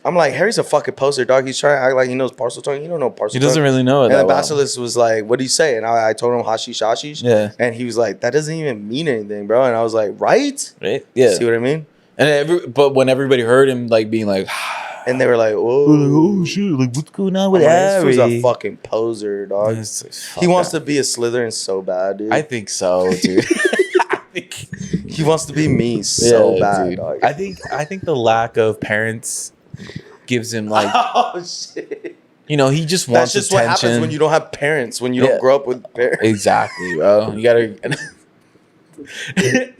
I'm like, Harry's a fucking poser, dog. He's trying to act like he knows Parseltongue. You don't know Parseltongue. He doesn't really know it. And that then well. Basilisk was like, what do you say? And I told him hashish, hashish. Yeah. And he was like, that doesn't even mean anything, bro. And I was like, right? Yeah. See what I mean? And but when everybody heard him like being like, and they were like, oh shit, like what's going on with Harry? This Harry? was a fucking poser, dog. He wants to be a Slytherin so bad, dude. I think so, dude. He wants to be me so bad, dude. dog. I think the lack of parents gives him like, oh shit. You know, he just wants That's just attention. what happens when you don't have parents, when you don't grow up with parents. Exactly, bro. You gotta. Right,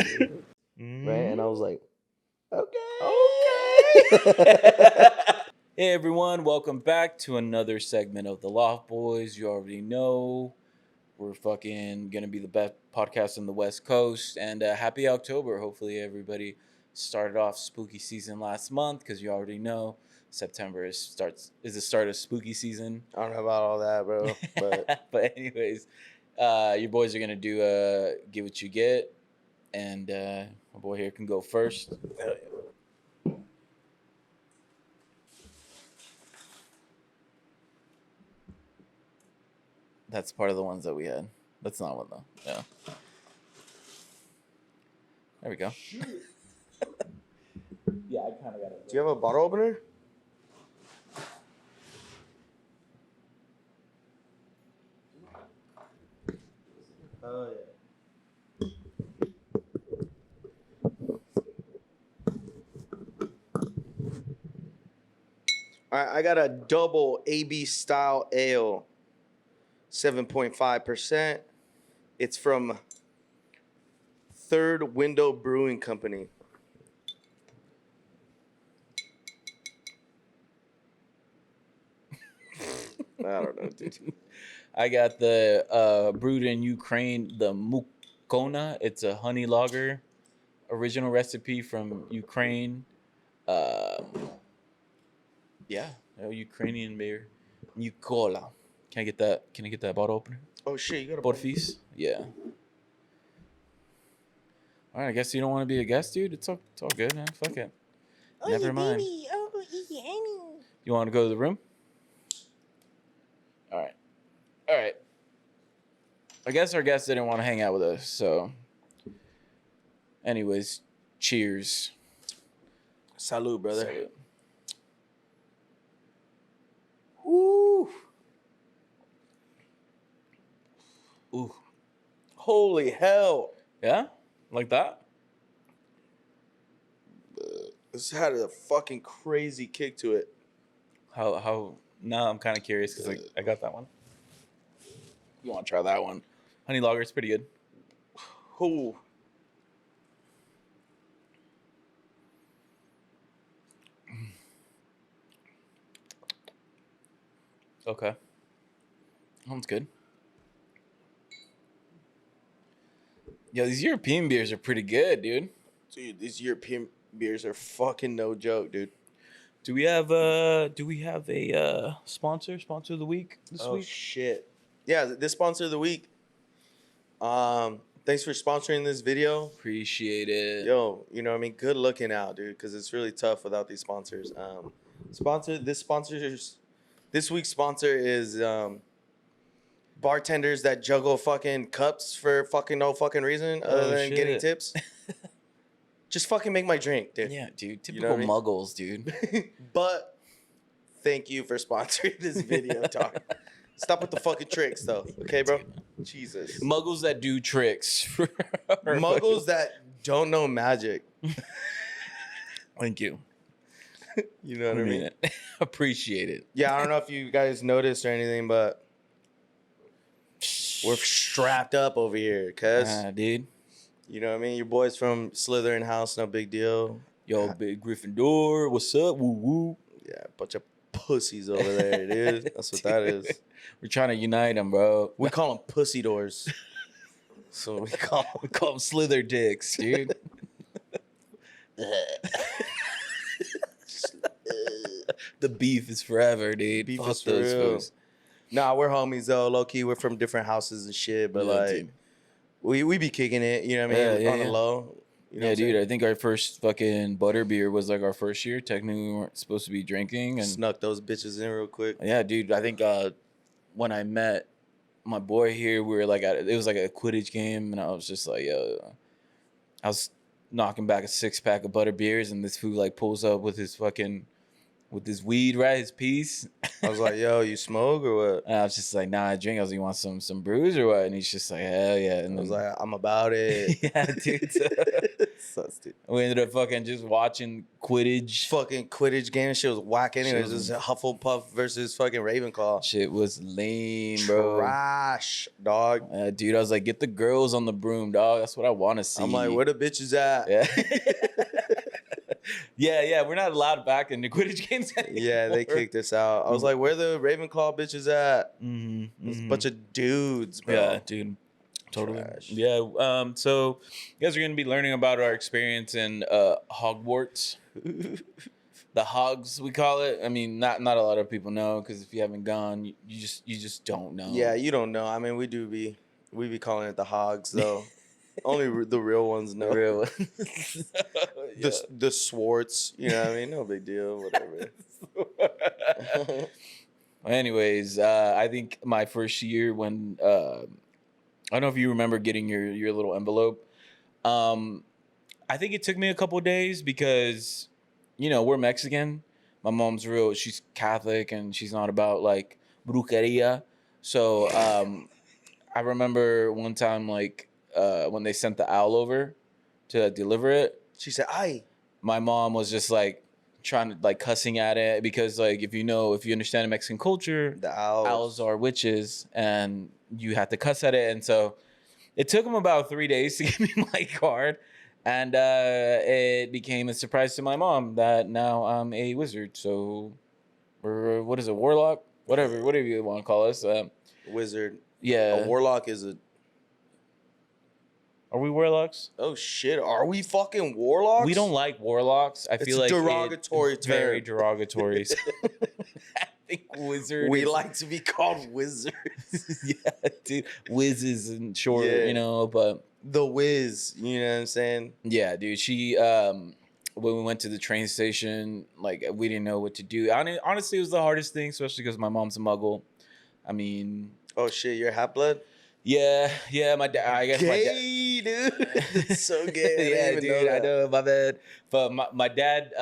and I was like, okay. Hey everyone, welcome back to another segment of the Loft Boys. You already know we're fucking gonna be the best podcast on the West Coast, and happy October. Hopefully everybody started off spooky season last month, because you already know September is the start of spooky season. I don't know about all that, bro. But anyways, your boys are gonna do Get What You Get, and my boy here can go first. Hell yeah. That's part of the ones that we had. That's not one though. Yeah. There we go. Yeah, I kind of got it. Do you have a bottle opener? Oh yeah. All right, I got a double AB style ale, 7.5%. It's from Third Window Brewing Company. I don't know, dude. I got the brewed in Ukraine, the Mukona. It's a honey lager, original recipe from Ukraine. Yeah, Ukrainian beer, Mukola. Can I get that? Can I get that bottle opener? Oh shit, you got a Porfis? Yeah. All right, I guess you don't want to be a guest, dude. It's all good, man. Fuck it. Oh, Never mind. Baby. Oh, yeah. You want to go to the room? All right. I guess our guests didn't want to hang out with us, so. Anyways, cheers. Salud, brother. Salud. Ooh. Ooh. Holy hell. Yeah? Like that? This had a fucking crazy kick to it. How? Now I'm kind of curious because I got that one. You want to try that one? Honey lager is pretty good. Ooh. Okay. Sounds good. Yo, these European beers are pretty good, dude. Dude, these European beers are fucking no joke, dude. Do we have a sponsor of the week this Oh week? shit. Yeah, this sponsor of the week. Thanks for sponsoring this video. Appreciate it. Yo, you know what I mean? Good looking out, dude, because it's really tough without these sponsors. This week's sponsor is bartenders that juggle fucking cups for fucking no fucking reason other than getting tips. Just fucking make my drink, dude. Yeah, dude. Typical You know what I mean? muggles, dude. But thank you for sponsoring this video, talk. Stop with the fucking tricks, though. Okay, bro? Jesus. Muggles that do tricks. Muggles that don't know magic. Thank you. You know what I mean? It. Appreciate it. Yeah, I don't know if you guys noticed or anything, but we're strapped up over here, cuz. Dude. You know what I mean? Your boy's from Slytherin house, no big deal. Yo, big Gryffindor, what's up? Woo woo. Yeah, bunch of pussies over there, dude. That's what that is. We're trying to unite them, bro. We call them pussy doors. So we call them slither dicks, dude. The beef is forever, dude. Beef Fuck is for those real. folks. Nah, we're homies though. Low key, we're from different houses and shit, but Yeah, like dude. we be kicking it. You know what I mean? Yeah, On the yeah. low. You know Yeah, what I'm dude. I think our first fucking butterbeer was like our first year. Technically, we weren't supposed to be drinking, and Snuck those bitches in real quick. yeah, dude. I think when I met my boy here, we were like it was like a Quidditch game, and I was just like, yo, I was knocking back a 6-pack of butter beers, and this fool like pulls up with his weed, right, his piece. I was like, yo, you smoke or what? And I was just like, nah, I drink. I was like, you want some brews or what? And he's just like, hell yeah. And I was then, like, I'm about it. yeah, dude. So So stupid. we ended up fucking just watching Quidditch. Fucking Quidditch game. Shit was whack anyways. It was Hufflepuff versus fucking Ravenclaw. Shit was lame, bro. Trash, dog. Dude, I was like, get the girls on the broom, dog. That's what I want to see. I'm like, where the bitches at? Yeah. yeah, we're not allowed back in the Quidditch games anymore. Yeah, they kicked us out. I was like, where the Ravenclaw bitches at? Mm-hmm, It's a bunch of dudes, bro. Yeah, dude. Totally. Trash. Yeah. So you guys are gonna be learning about our experience in Hogwarts. The Hogs, we call it. I mean, not a lot of people know, because if you haven't gone, you just don't know. Yeah, you don't know. I mean, we be calling it the Hogs though. Only the real ones know. Real. The Swartz, you know what I mean? No big deal, whatever. Anyways, I think my first year when I don't know if you remember getting your little envelope. I think it took me a couple days because, we're Mexican. My mom's she's Catholic, and she's not about like brujeria. So I remember one time when they sent the owl over to deliver it. She said, "Aye." My mom was just like trying to like cussing at it because like if you understand Mexican culture, The owls. owls are witches, and you have to cuss at it. And so it took them about 3 days to give me my card, and it became a surprise to my mom that now I'm a wizard. So, or what is it, warlock, whatever you want to call us. Wizard. Yeah, A warlock is a. are we warlocks? Oh shit! Are we fucking warlocks? We don't like warlocks. I It's feel a like derogatory it's very term. derogatory. So I think wizard. We is- like to be called wizards. yeah, dude, whizzes in short, Yeah. but The whiz. You know what I'm saying? yeah, dude. She when we went to the train station, like we didn't know what to do. Honestly, it was the hardest thing, especially because my mom's a Muggle. I mean, Oh shit! You're half blood. yeah. My dad. I guess my dad. Gay, dude. It's so gay. Yeah, I dude. didn't even know I that. know, my bad. But my dad.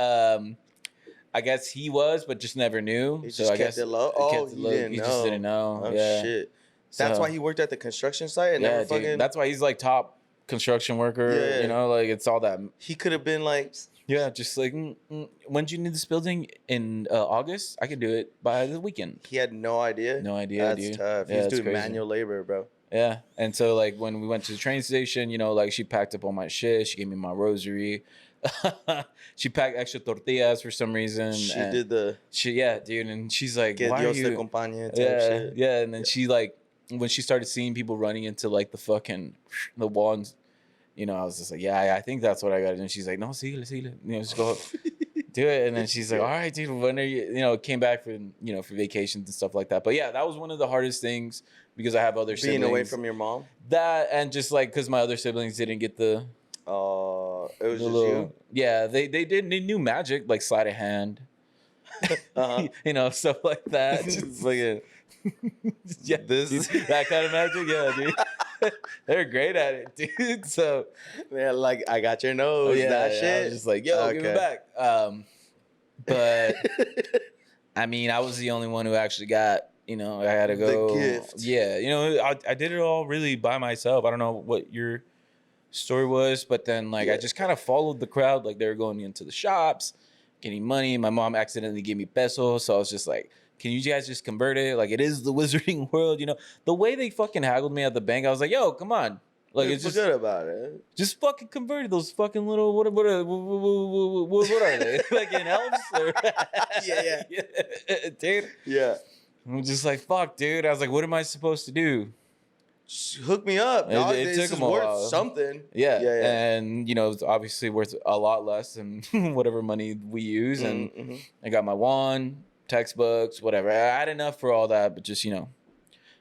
I guess he was, but just never knew. He so just I kept guess it low. he Oh, kept it he low. didn't He know. just didn't know. Oh yeah. shit! That's So- why he worked at the construction site and Yeah, never dude. fucking. That's why he's like top construction worker. Yeah. Like it's all that. He could have been like. Yeah, just like when do you need this building in August? I can do it by the weekend. He had no idea. No idea, That's dude. tough. Yeah, He's that's doing crazy. manual labor, bro. Yeah, and so like when we went to the train station, like she packed up all my shit. She gave me my rosary. She packed extra tortillas for some reason. She and did the yeah, dude, and she's like, que why are Dios te you? acompañe type Yeah, shit. yeah, and then she like when she started seeing people running into like the wall, and I was just like, yeah, I think that's what I got to do. And she's like, no, síguele, just go do it. And then she's like, all right, dude, when are you? Came back for for vacations and stuff like that. But yeah, that was one of the hardest things because I have other Being siblings. away from your mom. That and just like because my other siblings didn't get the It was the just little you. yeah they knew magic like sleight of hand. Uh-huh. Stuff like that. Just like yeah, This- dude, that kind of magic. Yeah, dude. They're great at it, dude. So Yeah, like I got your nose. That I shit. was just like, yo, give it back. But I mean, I was the only one who actually got. I had to The go. gift. Yeah, I did it all really by myself. I don't know what your story was, but then I Yeah. just kind of followed the crowd. Like they were going into the shops, getting money. My mom accidentally gave me pesos, so I was just like, can you guys just convert it? Like it is the wizarding world, The way they fucking haggled me at the bank, I was like, yo, come on. Like it's just good about it. just fucking convert those fucking little what are they? Like in elves? Or... Yeah. Dude. Yeah. I'm just like, fuck, dude. I was like, what am I supposed to do? Just hook me up, It- dog. it This took is him a worth while. something. Yeah. Yeah. And it's obviously worth a lot less than whatever money we use. And Mhm. I got my wand, textbooks, whatever. I had enough for all that, but just,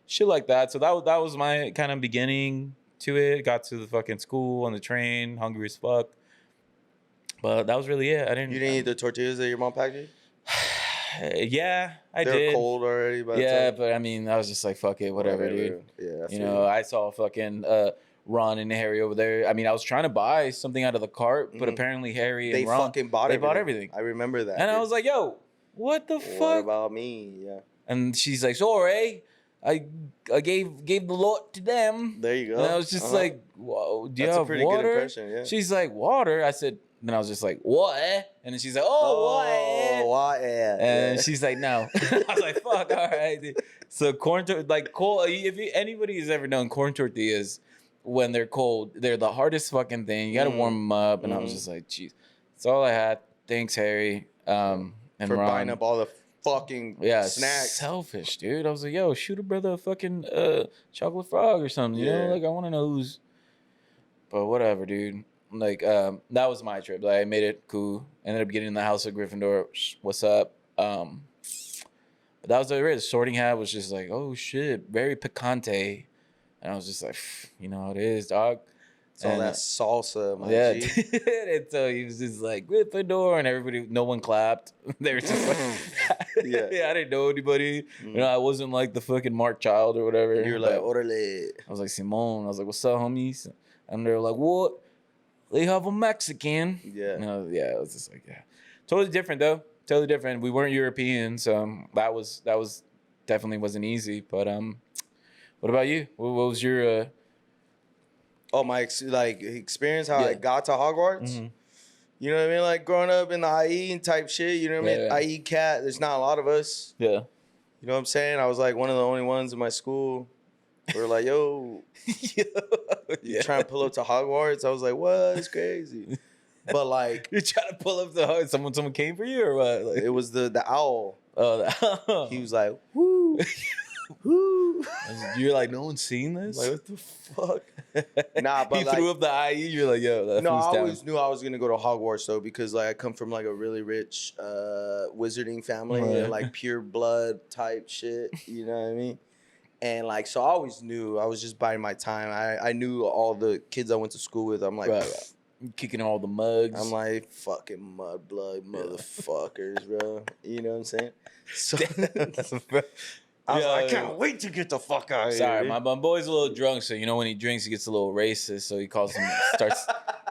shit like that. So that was my kind of beginning to it. Got to the fucking school on the train, hungry as fuck. But that was really it. I didn't. You didn't eat the tortillas that your mom packed you? Yeah, I They were did. cold already by the Yeah, time. but I mean, I was just like, fuck it, whatever, dude. Yeah, I You feel know, I saw fucking Ron and Harry over there. I mean, I was trying to buy something out of the cart, but Mhm. apparently Harry They and Ron fucking bought they everything. bought everything. I remember that. And I dude. was like, yo, what the what fuck? about me? Yeah. And she's like, sorry, I gave the lot to them. There you go. And I was just like, whoa, do you That's a have pretty water? good impression, yeah. She's like, water. I said, then I was just like, what? And then she's like, what? what? Yeah. And yeah. she's like, no. I was like, fuck, all right. Dude. So if anybody has ever known corn tortillas, when they're cold, they're the hardest fucking thing. You got to warm them up. And I was just like, jeez. That's all I had. Thanks, Harry. And for Ron. buying up all the fucking snacks. Selfish, dude. I was like, yo, shoot a brother a fucking chocolate frog or something. You know, Yeah. like I want to know who's. But whatever, dude. Like that was my trip. Like I made it cool. Ended up getting in the house of Gryffindor. What's up? But that was the sorting hat was just like, oh shit, very picante. And I was just like, you know how it is, dog. It's all And, that salsa, my yeah, G. and so he was just like Gryffindor, and everybody, no one clapped. They were just like, Yeah. I didn't know anybody. You know, I wasn't like the fucking Mark Child or whatever. You were like, but orale. I was like Simone. I was like, what's up, homies? And they were like, what? They have a Mexican. Yeah. Yeah, it was just like, yeah, totally different though. Totally different. We weren't Europeans. That was definitely wasn't easy. But what about you? What was your Oh, my experience, how I Yeah. got to Hogwarts. Mhm. You know what I mean? Like growing up in the IE and type shit. You know what I mean? Yeah. IE cat. There's not a lot of us. Yeah. You know what I'm saying? I was like one of the only ones in my school. We were like, yo, you trying to pull up to Hogwarts? I was like, what? It's crazy. But like, You're trying to pull up the heart. Someone came for you or what? Like, it was the owl. oh, He was like, woo, woo. you're like, no one's seen this. Like, what the fuck? Nah, but he like, threw up the IE. You're like, yo, that no, I fool's down. always knew I was gonna go to Hogwarts though, because like I come from like a really rich wizarding family Right. and like pure blood type shit. You know what I mean? And like, so I always knew I was just biding my time. I knew all the kids I went to school with. I'm like, Right. Kicking all the mugs. I'm like, fucking mudblood motherfuckers, bro. You know what I'm saying? So I was like, I can't wait to get the fuck out of here. Sorry, dude. my boy's a little drunk, so you know when he drinks, he gets a little racist. So he calls him,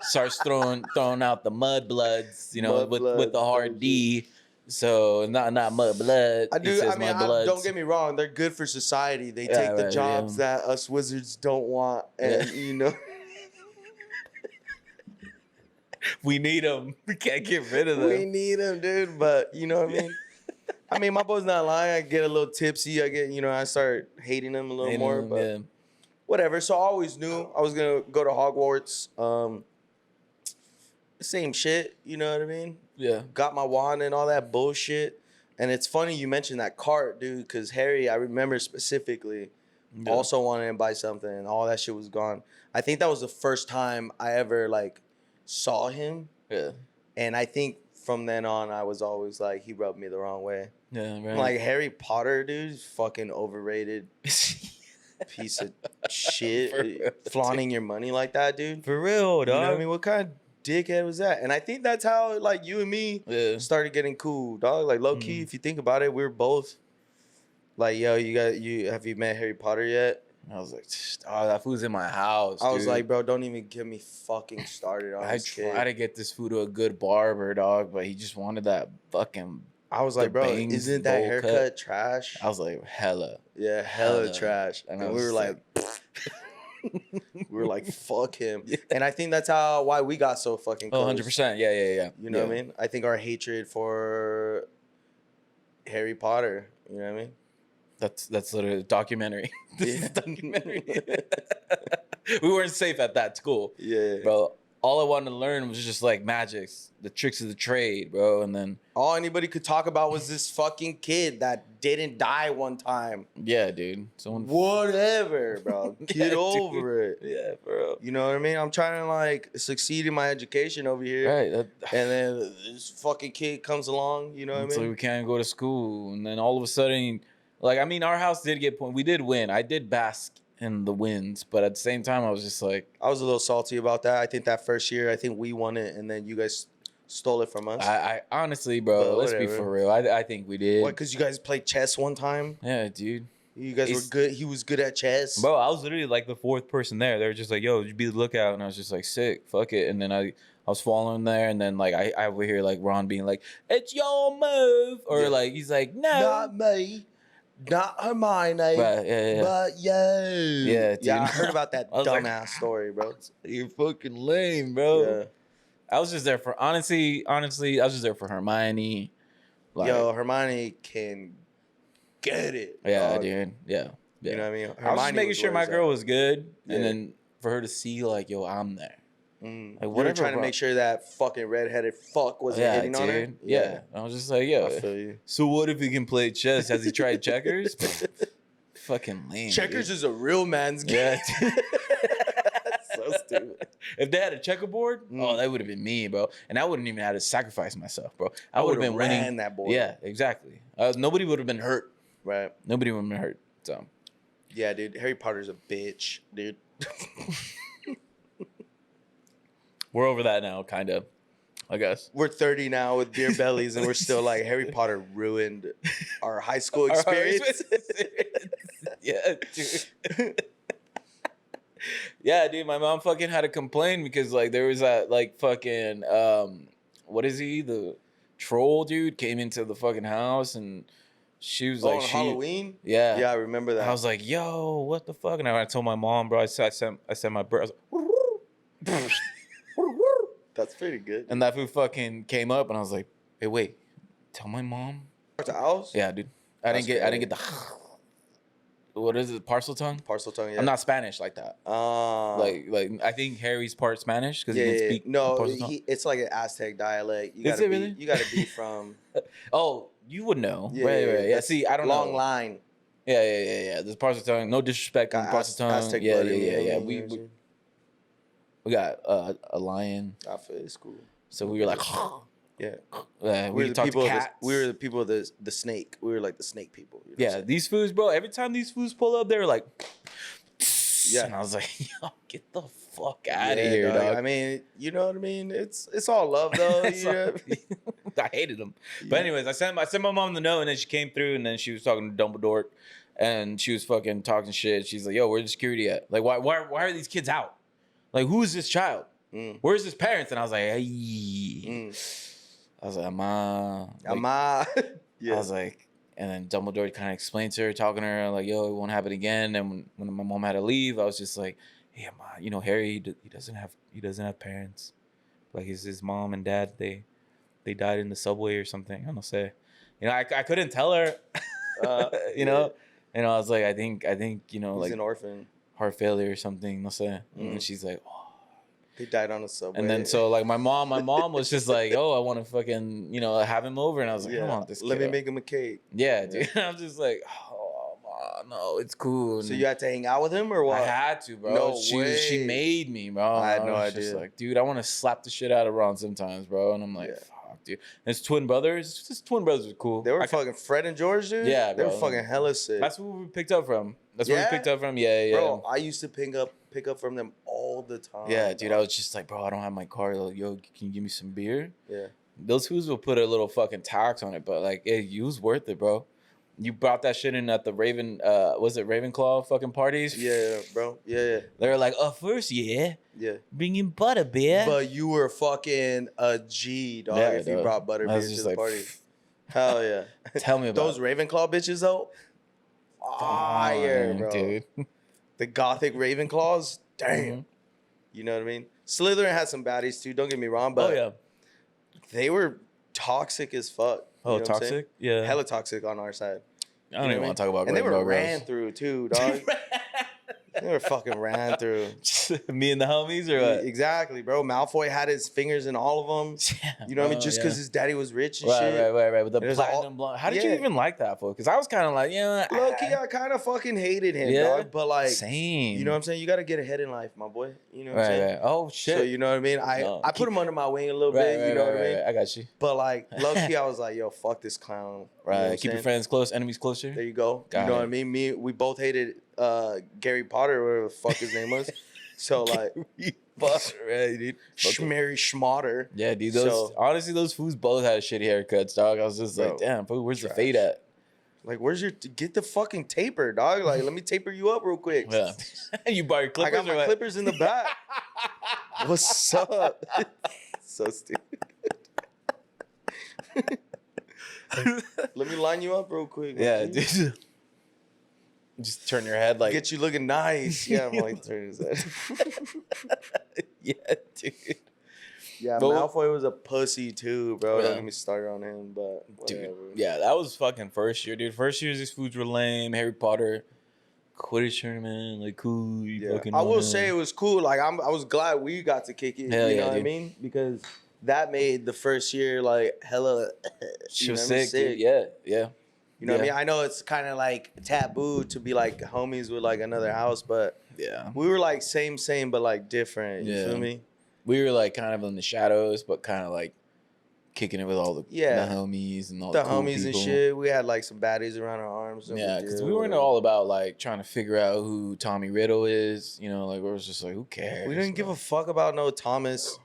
starts throwing out the mud bloods, you know, with Mudbloods, the hard D. So not mud blood. I he do. says I mean, mudbloods. don't get me wrong. They're good for society. They Yeah, take the right, jobs yeah. that us wizards don't want, and you know, We need them. We can't get rid of them. we need them, dude. But you know what I mean. I mean, my boy's not lying. I get a little tipsy. I start hating him a little Hating more. them, But yeah. whatever. So I always knew I was gonna go to Hogwarts. Same shit. You know what I mean? Yeah. Got my wand and all that bullshit. And it's funny you mentioned that cart, dude, because Harry, I remember specifically, Yeah. also wanted to buy something, and all that shit was gone. I think that was the first time I ever like saw him, Yeah. and I think from then on I was always like, he rubbed me the wrong way. Yeah. Right. I'm like, Harry Potter, dude, is fucking overrated piece of shit. For real, Flaunting your money like that, dude. For real, You dog. know what I mean? What kind of dickhead was that? And I think that's how like you and me Yeah. started getting cool, dog. Like low key, if you think about it, we were both like, yo, have you met Harry Potter yet? I was like, oh, that food's in my house. I was dude. like, bro, don't even get me fucking started on I this try kid. to get this food to a good barber, dog, but he just wanted that fucking. I was the like, bro, bangs isn't that bowl haircut cut. trash? I was like, hella. Yeah, hella hella. trash. And And, I we was were just like, we were like, fuck him. And I think that's why we got so fucking Oh, close. 100%. Yeah. You know what I mean? I think our hatred for Harry Potter, you know what I mean? That's literally a documentary. This is Yeah. a documentary. We weren't safe at that school, Yeah. bro. All I wanted to learn was just like magics, the tricks of the trade, bro. And then, All anybody could talk about was this fucking kid that didn't die one time. yeah, dude. Someone. Whatever, bro. Yeah, Get dude. over it. Yeah, bro. You know what I mean? I'm trying to like succeed in my education over here. Right. And then this fucking kid comes along, you know what I So mean? we can't go to school, and then all of a sudden, like, I mean, our house did get point. We did win. I did bask and the wins, but at the same time, I was just like, I was a little salty about that. I think that first year, I think we won it, and then you guys stole it from us. I honestly, bro, But let's be whatever. for real. I think we did. What? Because you guys played chess one time. Yeah, dude. You guys were good. He was good at chess. Bro, I was literally like the fourth person there. They were just like, "Yo, you be the lookout," and I was just like, "Sick, fuck it." And then I was following there, and then like I would hear like Ron being like, "It's your move," or Yeah. like he's like, "No, Not me, not Hermione, But, yeah. but you. Yeah, dude. Yeah, I heard about that I was like, dumbass story, bro. You're fucking lame, bro." Yeah. I was just there for honestly, I was just there for Hermione. Like, Yo, Hermione can get it. yeah, dog. dude, yeah. You know what I mean? I was just making sure my girl was was good, Yeah. and then for her to see like, "Yo, I'm there." Like, Like, you were whatever, trying to bro. make sure that fucking redheaded fuck wasn't Yeah, hitting on her. dude. Yeah. I was just like, "Yo, I feel you. so what if he can play chess? Has he tried checkers?" Fucking lame. Checkers dude. is a real man's game. Yeah. So stupid. If they had a checkerboard, oh, that would have been me, bro. And I wouldn't even have to sacrifice myself, bro. I would have been ran winning. that board. Yeah, exactly. Nobody would have been hurt. Right. Nobody would have been hurt. So Yeah, dude. Harry Potter's a bitch, dude. we're over that now, kind of. I guess. We're 30 now with beer bellies, and we're still like, Harry Potter ruined our high school Our experience. Yeah, dude. Yeah, dude. My mom fucking had to complain because like there was that like fucking what is he, the troll dude, came into the fucking house and she was like, on Halloween? Yeah. Yeah, I remember that. I was like, yo, what the fuck? And I told my mom, bro, I sent my bro, That's pretty good. and that food fucking came up, and I was like, hey, wait, tell my mom. To owls? Yeah, dude. I didn't get the what is it, parcel tongue? Parcel tongue, yeah. I'm not Spanish like that. Like I think Harry's part Spanish because he can speak. No, parcel tongue. it's like an Aztec dialect. You Is gotta it be, really? You gotta be from Oh, you would know. Yeah, right. Yeah. that's See, I don't long know. line. Yeah. There's parcel tongue. No disrespect on Got parcel tongue. Aztec Yeah. blood in me, you know We what I'm saying? we got a lion, I feel it's cool. so we were like, Yeah. we the talked people to of cats. we were the people of the snake. We were like the snake people. You know what I'm Yeah, saying? these fools, bro. Every time these fools pull up, they're like, Yeah. And I was like, yo, get the fuck out of Yeah, here, dog. I mean, you know what I mean? It's all love though. It's you know? I hated them. Yeah. But anyways, I sent my mom the note, and then she came through, and then she was talking to Dumbledore, and she was fucking talking shit. She's like, "Yo, where's the security at? Like, why are these kids out? Like, who is this child? Mm. Where's his parents?" And I was like, "Hey," I was like, "Ma, like, Yeah. I was like." And then Dumbledore kind of explained to her, talking to her, like, yo, it won't happen again. And when my mom had to leave, I was just like, yeah, Ma, you know, Harry, he doesn't have parents. Like his mom and dad, they died in the subway or something. I don't know, say. You know, I couldn't tell her, you know. And I was like, I think, you know, He's like an orphan. heart failure or something, no sé. And she's like, oh. He died on a subway. And then so like my mom was just like, oh, I want to fucking, you know, have him over. And I was like, I don't want this kid. Let me make him a cake. Yeah, dude. I was just like, oh, Ma, no, it's cool. So you had to hang out with him or what? I had to, bro. No she way. made me, bro. I had no was just idea. like, dude, I want to slap the shit out of Ron sometimes, bro. And I'm like, Yeah. fuck, dude. And his twin brothers, his twin brothers were cool. They were fucking Fred and George, dude. Yeah, They were bro. fucking hella sick. That's where we picked up from. That's where Yeah? we picked up from. Yeah. Bro, I used to pick up from them all the time. Yeah, dude. I was just like, bro, I don't have my car. Like, yo, can you give me some beer? Yeah. Those fools will put a little fucking tax on it, but like, it was worth it, bro. You brought that shit in at the was it Ravenclaw fucking parties? Yeah, bro. Yeah. They were like, first, yeah, Yeah. bring in butterbeer. But you were fucking a G, dog, Yeah, if you dog. brought I butterbeer was to just the like, party. Hell yeah. Tell me about Those Ravenclaw bitches, though. Fire, Fine, bro. dude. The gothic Ravenclaws, damn. Mhm. You know what I mean? Slytherin had some baddies too. Don't get me wrong, but Oh yeah. they were toxic as fuck. You know what I'm saying? Toxic. Yeah. Hella toxic on our side. I don't even want to talk about. And they were Rainbow ran Rose. through too, dog. They were fucking ran through. Me and the homies, or what? Exactly, bro. Malfoy had his fingers in all of them. Yeah, You know what I mean? bro, Just because his daddy was rich and Right, shit. right. With the There's platinum blonde. How did you yeah. even like that, fool? Because I was kind of like, Low key, I kind of fucking hated him, Yeah? dog. But like, same. you know what I'm saying? You got to get ahead in life, my boy. You know what I'm Right, saying? right. Oh shit. So you know what I mean? I put him under my wing a little bit. You know what I mean? I got you. But like, low key, I was like, yo, fuck this clown. You know what I'm Keep your saying? friends close, enemies closer. There you go. Got you know it. what I mean? We both hated Gary Potter, or whatever the fuck his name was. So like, right, dude. Schmary Schmotter. Yeah, dude. Honestly, those fools both had shitty haircuts, dog. I was just like, damn, fool, where's the fade at? Like, where's your get the fucking taper, dog? Like, let me taper you up real quick. Yeah. You bought your clippers? I got my clippers in the back. What's up? So stupid. Let me line you up real quick. Yeah, dude. Just turn your head like. Get you looking nice. Yeah, I'm like turning his head. Yeah, dude. Yeah, But Malfoy was a pussy too, bro. Yeah. Don't get me started on him, but whatever. Dude, yeah, that was fucking first year, dude. First years, these foods were lame. Harry Potter, Quidditch tournament, like cool. You Yeah. fucking I will wanna- say it was cool. Like I was glad we got to kick it. Hell you yeah, know what I dude. mean? Because that made the first year like hella. She you was know what I mean? sick, dude. Yeah, yeah. You know what I Yeah. mean? I know it's kind of like taboo to be like homies with like another house, but Yeah. we were like same, but like different. You Yeah. feel me? We were like kind of in the shadows, but kind of like kicking it with all the homies and all the cool homies people. and shit. We had like some baddies around our arms. no Yeah, big because deal, we weren't whatever. all about like trying to figure out who Tommy Riddle is. You know, like we was just like, who cares? We didn't give a fuck about no Thomas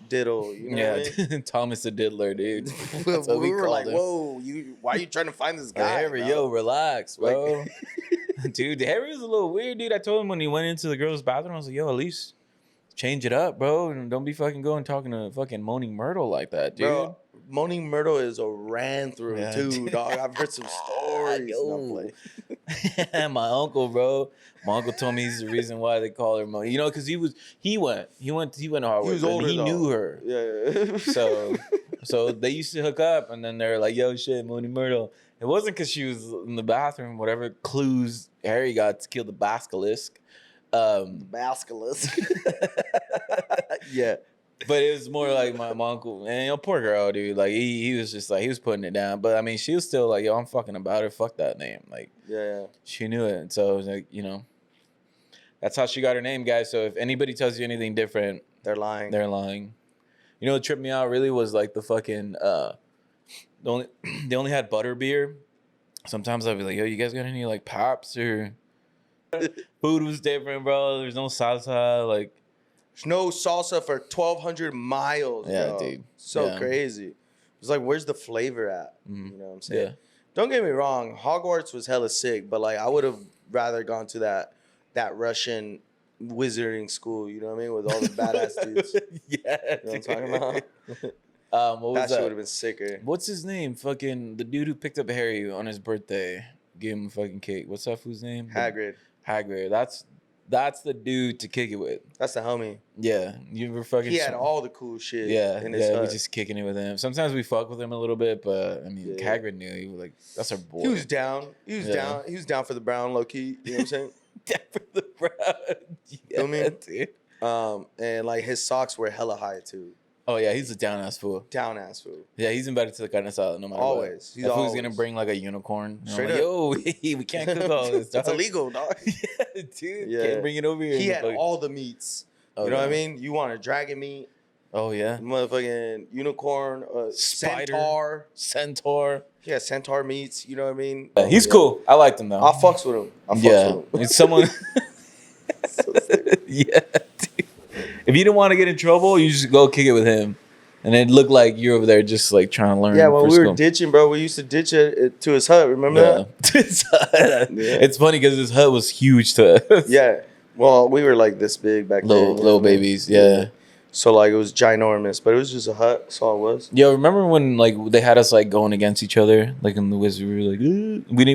Diddle. You know what I mean? Thomas the Diddler, dude. That's what we were called like, him. whoa, why are you trying to find this guy? Harry, bro? yo, relax, bro. Like- Dude, Harry was a little weird, dude. I told him when he went into the girls' bathroom, I was like, yo, at least change it up, bro. And don't be fucking going talking to fucking Moaning Myrtle like that, dude. Bro, Moaning Myrtle is a ran through Yeah, too, dude. dog. I've heard some stories. Yo. No play. My uncle, bro. My uncle told me he's the reason why they call her Moaning. You know, because he went to Harvard. He was but older he though. knew her. Yeah. So they used to hook up, and then they're like, "Yo, shit, Moaning Myrtle." It wasn't because she was in the bathroom. Whatever clues Harry got to kill the basilisk. Basilisk. Yeah. But it was more like my uncle, and poor girl, dude. Like he was just like he was putting it down. But I mean, she was still like, "Yo, I'm fucking about her. Fuck that name." Like Yeah. she knew it, and so it was like, that's how she got her name, guys. So if anybody tells you anything different, They're lying. they're lying. You know what tripped me out really was like the fucking they only had butter beer. Sometimes I'd be like, yo, you guys got any like pops or food was different, bro. There's no salsa, like There's no salsa for 1,200 miles. Yeah, bro. dude. So Yeah. crazy. It's like, where's the flavor at? Mhm. You know what I'm saying? yeah. Don't get me wrong. Hogwarts was hella sick, but like I would have rather gone to that Russian wizarding school. You know what I mean? With all the badass dudes. Yeah. You know what I'm talking about? What was That shit would that? have been sicker. What's his name? Fucking the dude who picked up Harry on his birthday. Gave him a fucking cake. What's that fool's name? Hagrid. Hagrid. That's the dude to kick it with. That's the homie. Yeah. You ever fucking He had all the cool shit. Yeah, in his we hut. just kicking it with him. Sometimes we fuck with him a little bit, but I mean, Yeah. Hagrid knew. He was like, that's our boy. He was down. He was Yeah. down. He was down for the brown, low key. You know what I'm saying? down for the brown. Yeah, Feel me? dude. And like his socks were hella high too. Oh yeah, he's a down ass fool. Down ass food. Yeah, he's invited to the carne asada no matter Always. what. He's That fool's gonna always. bring like a unicorn. And I'm Straight like, up. yo, we can't cook all this. It's dog. illegal, dog. Yeah, dude. Yeah. Can't bring it over here. He had Like- all the meats. Oh, You know what I yeah. mean? You want a dragon meat, Oh yeah, motherfucking unicorn, Spider. centaur. centaur. Yeah, centaur meats. You know what I mean? Yeah, he's cool. I liked him though. I fucks with him. I fucks yeah, with him. it's someone. So sick. Yeah. Dude. If you didn't want to get in trouble, you just go kick it with him, and it looked like you're over there just like trying to learn. Yeah, when for we were school. ditching, bro, we used to ditch it to his hut. Remember that? It's funny because his hut was huge to us. Yeah. Well, we were like this big back then. you know little what I mean? babies. Yeah. So like it was ginormous, but it was just a hut. That's all it was. Yo, remember when like they had us like going against each other, like in the wizard, we were like,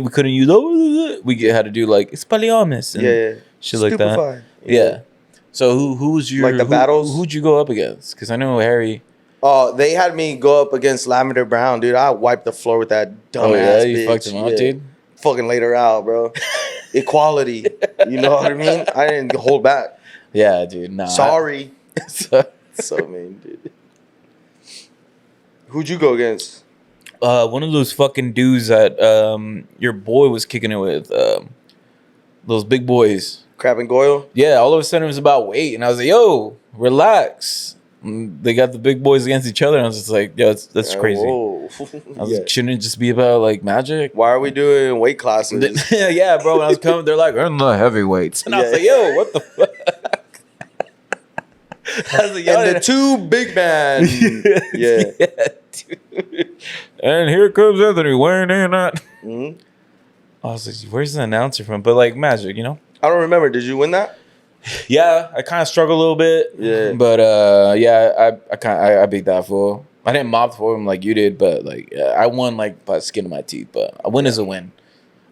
we couldn't use had to do like Expelliarmus and Yeah. shit like that. Stupefy. Yeah. So who was your Like the battles? Who'd you go up against? Because I know Harry. Oh, they had me go up against Lavender Brown, dude. I wiped the floor with that dumbass Oh yeah, you bitch. fucked him up, Yeah. dude. Fucking laid her out, bro. Equality. You know what I mean? I didn't hold back. Yeah, dude. Nah. Sorry. So mean, dude. Who'd you go against? One of those fucking dudes that your boy was kicking it with. Those big boys. Crab and Goyle? Yeah, all of a sudden it was about weight, and I was like, "Yo, relax." And they got the big boys against each other, and I was just like, "Yo, that's crazy." Whoa. I was like, shouldn't it just be about like magic? Why are we doing weight classes? Yeah, bro. When I was coming, they're like, "Earn the heavyweights," and I was like, "Yo, what the fuck?" I was like, "Yo, and the two big man. Yeah. Dude. And here comes Anthony weighing in at. Mm-hmm. I was like, "Where's the announcer from?" But like magic, you know. I don't remember. Did you win that? Yeah, I kind of struggled a little bit. Yeah. But yeah, I beat that fool. I didn't mop for him like you did, but like I won like by the skin of my teeth. But a win is a win.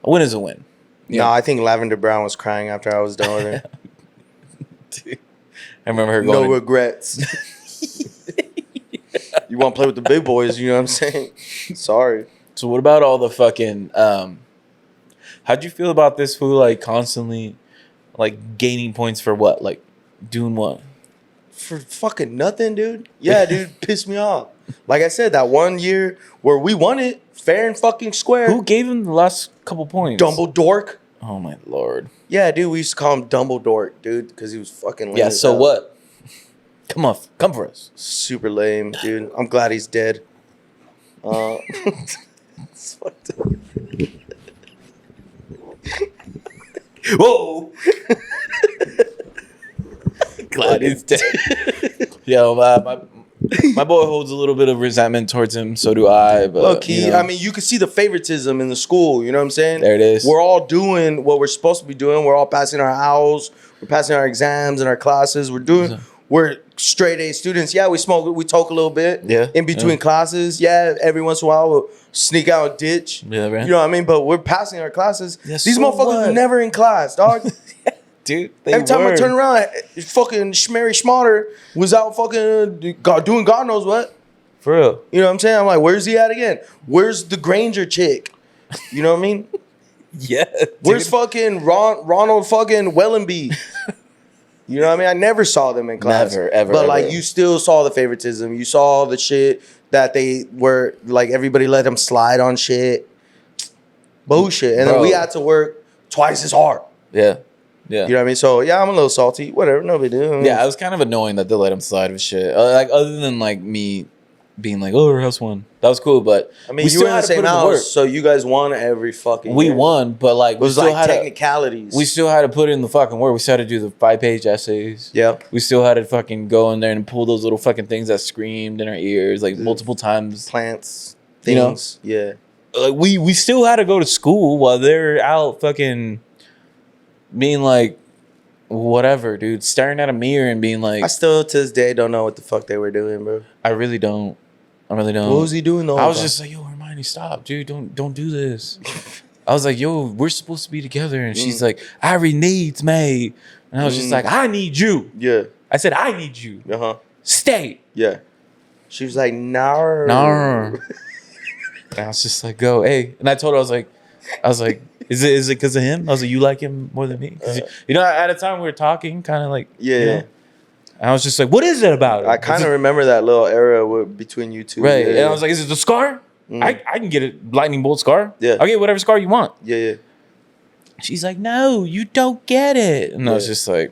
A win is a win. Yeah. No, I think Lavender Brown was crying after I was done with her. Dude, I remember her going. No regrets. You want to play with the big boys? You know what I'm saying? Sorry. So what about all the fucking? How'd you feel about this fool like constantly? Like gaining points for what? Like doing what? For fucking nothing, dude. Yeah, dude, pissed me off. Like I said, that one year where we won it fair and fucking square. Who gave him the last couple points? Dumbledore. Oh my lord. Yeah, dude, we used to call him Dumbledore, dude, because he was fucking lame. Yeah, as so hell. what? Come for us. Super lame, dude. I'm glad he's dead. It's fucked up. Whoa. Glad he's dead. Yo, my boy holds a little bit of resentment towards him. So do I. But, low key, you know, I mean, you can see the favoritism in the school. You know what I'm saying? There it is. We're all doing what we're supposed to be doing. We're all passing our owls. We're passing our exams and our classes. We're straight A students. Yeah, we smoke. We talk a little bit. Yeah. In between classes. Yeah, every once in a while we'll sneak out and ditch. Yeah, right. You know what I mean? But we're passing our classes. Yeah, These so motherfuckers what? were never in class, dog. Dude, Every time I turn around, fucking Schmary Schmotter was out fucking doing God knows what. For real. You know what I'm saying? I'm like, where's he at again? Where's the Granger chick? You know what I mean? Yeah. Where's fucking Ronald fucking Wellenby? You know what I mean? I never saw them in class. Never, ever. But ever. like, you still saw the favoritism. You saw the shit that they were like, everybody let them slide on shit. Bullshit. And then we had to work twice as hard. Yeah. Yeah. You know what I mean? So yeah, I'm a little salty. Whatever, no big deal. Yeah, it was kind of annoying that they let him slide with shit. Like other than like me being like, "Oh, our house won." That was cool, but I mean, you were in the same house, so you guys won every fucking We year. won, but like It was we still like had technicalities. we still had to put in the fucking work. We still had to do the 5-page essays. Yeah. We still had to fucking go in there and pull those little fucking things that screamed in our ears like multiple times. Plants, You know? things. Yeah. Like we still had to go to school while they're out fucking being like whatever, dude, staring at a mirror and being like, I still to this day don't know what the fuck they were doing, bro. I really don't. What was he doing the whole I was time? just like, yo, Hermione, stop, dude. Don't do this. I was like, yo, we're supposed to be together. And she's like, Ari needs me. And I was just like, I need you. Yeah. I said, I need you. Uh-huh. Stay. Yeah. She was like, no. No. And I was just like, go, hey. And I told her, I was like, is it because of him? I was like, you like him more than me? 'Cause you know, at a time we were talking, kind of like, Yeah. you know? And I was just like, what is it about it? I kind of remember that little era between you two. Right. Yeah, And I was like, is it the scar? I can get a lightning bolt scar. Yeah. I'll get whatever scar you want. yeah. She's like, no, you don't get it. And I was just like,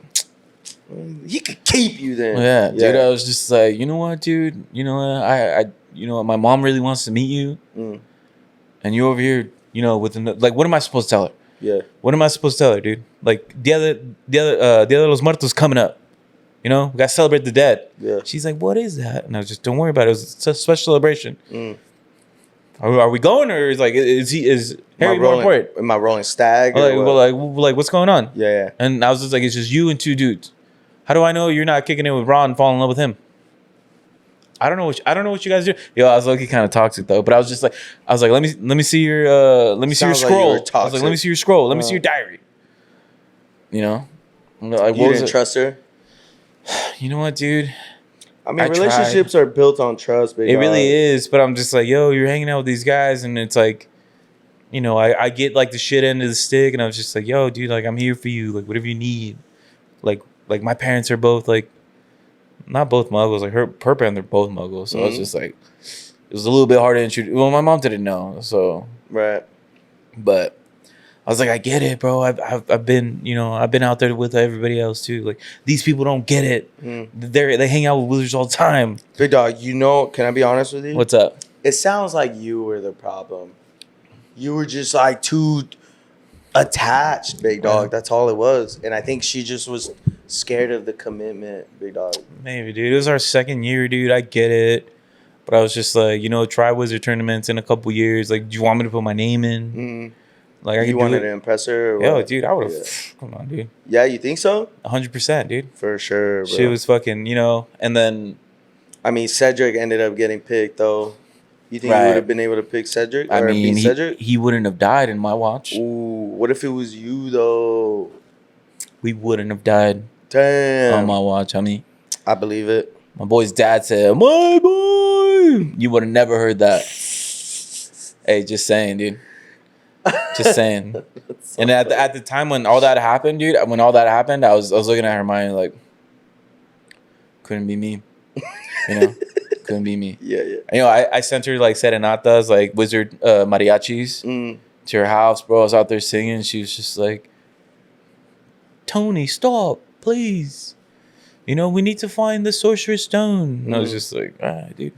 He could keep you then. yeah, dude. I was just like, you know what, dude? You know what? I you know what? My mom really wants to meet you. And you over here, you know, with like, what am I supposed to tell her? Yeah. What am I supposed to tell her, dude? Like, Dia de los Muertos coming up. You know, we got to celebrate the dead. Yeah. She's like, what is that? And I was just, don't worry about it. It's a special celebration. Are we going, or is Harry more important? Am I rolling stag? Like, what's going on? Yeah. And I was just like, it's just you and two dudes. How do I know you're not kicking it with Ron and falling in love with him? I don't know what you guys do. Yo, I was low-key kind of toxic though, but I was just like, let me see your Sounds like you scroll. were I was like, toxic. let me see your scroll. Let me see your diary. You know, like, You didn't trust her? You know what, dude? I mean, I relationships are built on trust, baby. It really is, but I'm just like, yo, you're hanging out with these guys, and it's like, you know, I get like the shit end of the stick, and I was just like, yo, dude, like, I'm here for you, like, whatever you need, like, like my parents are both like, not both muggles. Like her parents are both muggles. So I was just like, it was a little bit hard to introduce. Well, my mom didn't know, so Right. but I was like, I get it, bro. I've been, you know, I've been out there with everybody else too. Like these people don't get it. They hang out with wizards all the time. Big dog, you know, can I be honest with you? What's up? It sounds like you were the problem. You were just like too attached, big dog. That's all it was. And I think she just was scared of the commitment, big dog. Maybe, dude. It was our second year, dude. I get it. But I was just like, you know, try wizard tournaments in a couple years. Like, do you want me to put my name in? Like, I You can wanted do to it. impress her? Or Yo, what? dude, I would have. Yeah. Come on, dude. Yeah, you think so? 100%, dude. For sure, bro. She was fucking, you know, and then. I mean, Cedric ended up getting picked, though. You think you Right. would have been able to pick Cedric? I or mean, beat Cedric? he wouldn't have died in my watch. Ooh, what if it was you, though? We wouldn't have died Damn. on my watch, honey. I believe it. My boy's dad said, "My boy." You would have never heard that. Hey, just saying, dude. Just saying. So And at the time when all that happened, dude, when all that happened, I was looking at Hermione like, couldn't be me. You know, couldn't be me. Yeah. You know, I sent her like serenatas, like wizard mariachis to her house, bro. I was out there singing. She was just like, Tony, stop, please. You know, we need to find the sorcerer's stone. And I was just like, all right, dude.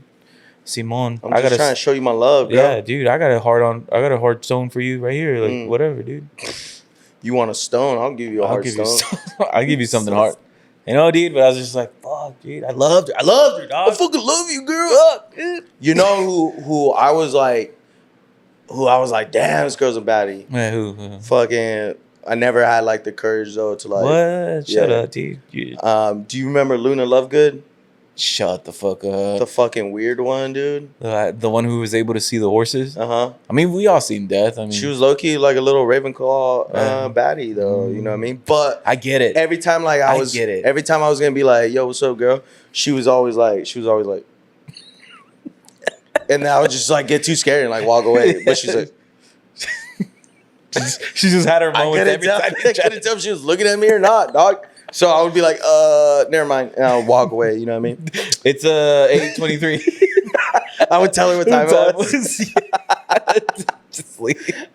Simon, I'm just trying to show you my love, bro. Yeah, dude, I got a hard stone for you right here. Like, whatever, dude. You want a stone? I'll give you a hard stone. I'll give you something hard. You know, dude, but I was just like, fuck, dude. I loved her, dog. I fucking love you, girl. Dude. You know who I was like, damn, this girl's a baddie. Man, who? Fucking, I never had like the courage though to like. What? Shut yeah. up, dude. Do you remember Luna Lovegood? Shut the fuck up. The fucking weird one, dude. The one who was able to see the horses. Uh-huh. I mean, we all seen death. I mean, She was low-key like a little Ravenclaw baddie though, you know what I mean? But I get it. every time like I get it. every time I was gonna be like, yo, what's up, girl? She was always like and then I would just like get too scared and like walk away. But she's like, she just had her I moments couldn't every tell, time. I couldn't tell if she was looking at me or not, dog. So I would be like, never mind. And I would walk away, you know what I mean? It's 8:23. I would tell her what time it was. Just leave.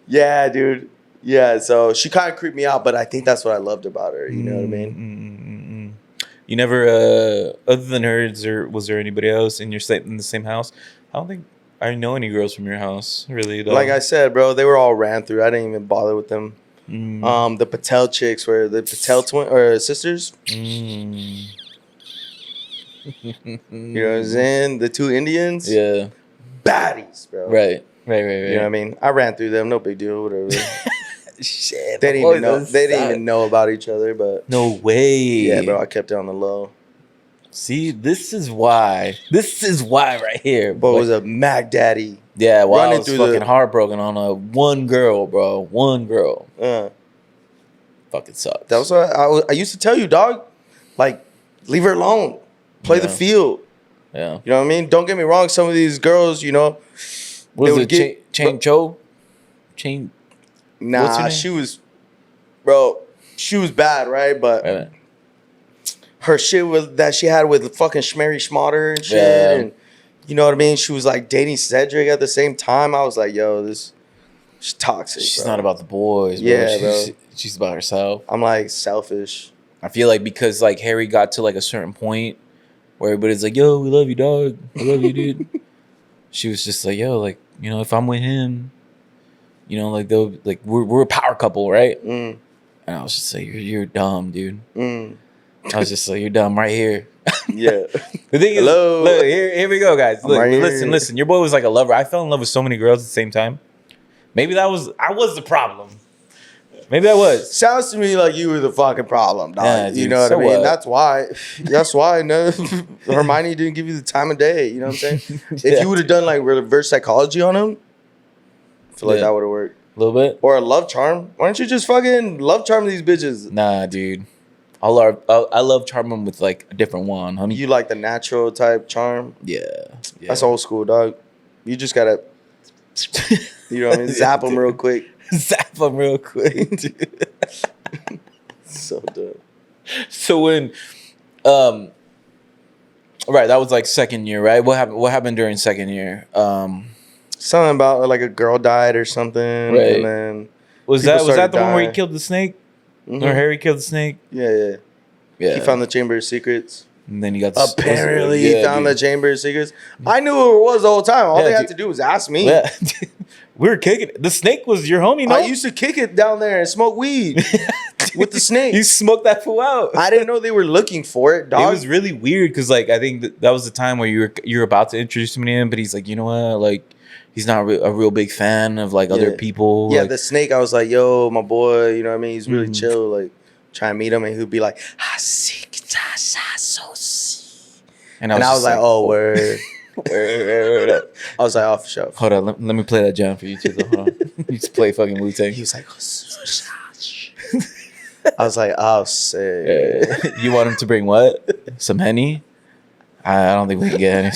Yeah, dude. Yeah, so she kind of creeped me out, but I think that's what I loved about her. You know what I mean? You never, other than her, was there anybody else in the same house? I don't think I know any girls from your house, really. Though. Like I said, bro, they were all ran through. I didn't even bother with them. The Patel chicks were the Patel twin or sisters. You know what I'm saying? The two Indians. Yeah. Baddies, bro. Right. You know what I mean? I ran through them. No big deal. Whatever. Shit. They didn't even know. They didn't even know about each other. But no way. yeah, bro. I kept it on the low. See, this is why right here. But it was a Mac Daddy. Yeah, well, I running was through fucking the- heartbroken on a one girl, bro. One girl. Fucking sucks. That was what I used to tell you, dog. Like, leave her alone. Play the field. Yeah. You know what I mean? Don't get me wrong. Some of these girls, you know, What they was would it? Chain Cho? Chain. What's her nah, name? she was, bro, she was bad, right? But Wait a minute. her shit was that she had with fucking Schmerry Schmotter and shit. Yeah. And you know what I mean? She was like dating Cedric at the same time. I was like, yo, she's toxic. She's bro. not about the boys, bro. Yeah, She's about herself. I'm like selfish. I feel like because like Harry got to like a certain point where everybody's like, yo, we love you, dog. I love you, dude. She was just like, yo, like, you know, if I'm with him, you know, like they'll like we're a power couple, right? And I was just like, you're dumb, dude. I was just like, you're dumb right here. Yeah. The thing is, Hello. look, here we go, guys. Look, right listen. Your boy was like a lover. I fell in love with so many girls at the same time. Maybe I was the problem. Maybe I was. Sounds to me like you were the fucking problem, dog. Yeah, you dude, know what so I mean? what? That's why no, Hermione didn't give you the time of day. You know what I'm saying? If you would have done like reverse psychology on him, I feel like that would have worked. A little bit. Or a love charm. Why don't you just fucking love charm these bitches? Nah, dude. I love charming with like a different one, honey. You like the natural type charm? Yeah. That's old school, dog. You just gotta, you know what I mean? Zap them real quick. Zap them real quick, dude. So dumb. So when, um, right, that was like second year, right? What happened during second year? Something about like a girl died or something, Right. and then Was people that started the one where he dying. killed the snake, or Mhm. Harry killed the snake? Yeah. Yeah. He found the Chamber of Secrets. And then he got Apparently, he found the dude. Chamber of Secrets. I knew who it was the whole time. All Yeah, they had dude. to do was ask me. Yeah. We were kicking it. The snake was your homie, no? I used to kick it down there and smoke weed with the snake. You smoked that fool out. I didn't know they were looking for it, dog. It was really weird because, like, I think that was the time where you were about to introduce him to him, but he's like, you know what, like, he's not a real big fan of like other Yeah. people. Yeah, like, the snake. I was like, yo, my boy. You know what I mean? He's really Mhm. chill. Like, try and meet him, and he'd be like, and I was just like, oh, word. word. I was like, oh, for sure. Hold on, let me play that jam for you too. Though. Hold on. You just play fucking Wu-Tang. He was like, I was like, oh, sick. You want him to bring what? Some Henny? I don't think we can get any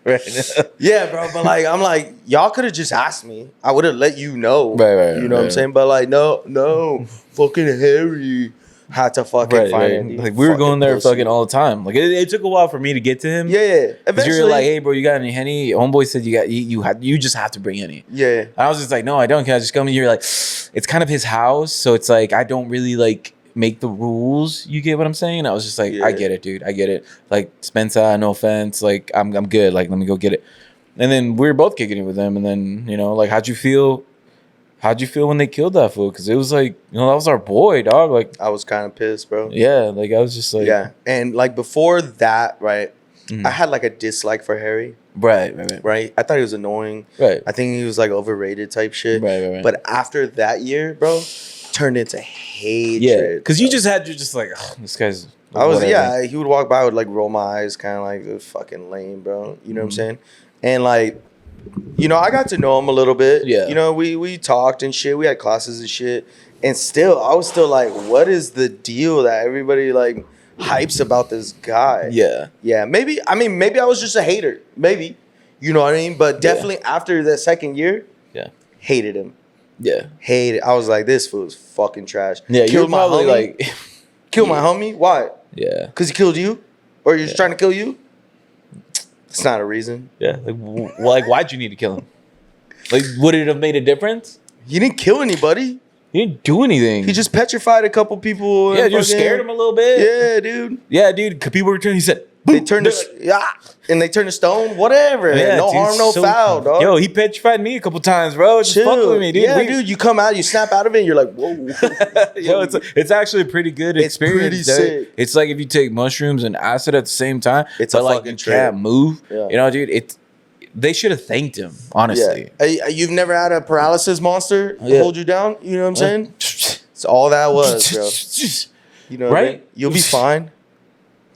right now. Yeah, bro. But like, I'm like, y'all could have just asked me. I would have let you know. Right, You know what I'm saying? But like, no, fucking Harry had to fucking find it. Like we were going there pussy. fucking all the time. Like it took a while for me to get to him. Yeah. Because you Eventually, were like, hey, bro, you got any Henny? Homeboy said you just have to bring Henny. yeah. And I was just like, no, I don't. Can I just come? And you're like, it's kind of his house, so it's like I don't really like make the rules. You get what I'm saying? I was just like, Yeah. I get it, dude. I get it. Like Spencer, no offense. Like I'm good. Like let me go get it. And then we were both kicking it with them. And then like, how'd you feel? How'd you feel when they killed that fool? Because it was like, that was our boy, dog. Like I was kind of pissed, bro. yeah, like I was just like, Yeah. And like before that, right, Mhm. I had like a dislike for Harry, right. right? I thought he was annoying. Right. I think he was like overrated type shit. Right. But after that year, bro, turned into hatred. Yeah, because you're bro. just like, "Ugh, this guy's. I was, whatever." yeah, he would walk by, I would like roll my eyes, kind of like, this fucking lame, bro. You know what I'm saying? And like, I got to know him a little bit. Yeah. We talked and shit. We had classes and shit. And still, I was still like, what is the deal that everybody like hypes about this guy? Yeah. Yeah, maybe I was just a hater. Maybe. You know what I mean? But definitely after the second year, Yeah. hated him. Yeah. Hated. I was like, this fool's fucking trash. Yeah. You're Killed my probably homie. like, Killed my homie? Why? yeah. Because he killed you? Or you're just trying to kill you? It's not a reason. Yeah. Like, why'd you need to kill him? Like, would it have made a difference? He didn't kill anybody. He didn't do anything. He just petrified a couple people. yeah, and you fucking- scared him a little bit. Yeah, dude. Yeah, dude. 'Cause people were turning. He said, They "Boom." turned They're to and they turned to stone. Whatever. Yeah, no dude, harm, no so- foul, dog. Yo, he petrified me a couple times, bro. Just fuck Chill. with me, dude. Yeah, dude. You come out, you snap out of it, and you're like, whoa. Yo, it's actually a pretty good It's experience. pretty dude. sick. It's like if you take mushrooms and acid at the same time. It's but a like fucking you trip. can't move. Yeah. Dude. They should have thanked him, honestly. Yeah. You've never had a paralysis monster Yeah. hold you down? You know what I'm saying? It's all that was, bro. You know what I mean? Right? You'll be fine.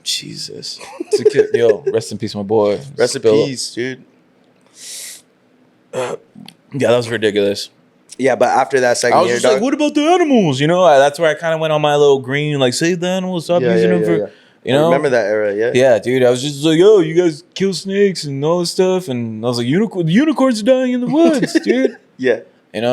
Jesus. It's a kid. Yo, rest in peace, my boy. Rest in Spill. peace, dude. Yeah, that was ridiculous. Yeah, but after that I second was year, just dog. like, what about the animals? That's where I kind of went on my little green, like, save the animals, stop using them for, I remember that era, yeah. Yeah, dude. I was just like, yo, you guys kill snakes and all this stuff. And I was like, unicorns are dying in the woods, dude. Yeah.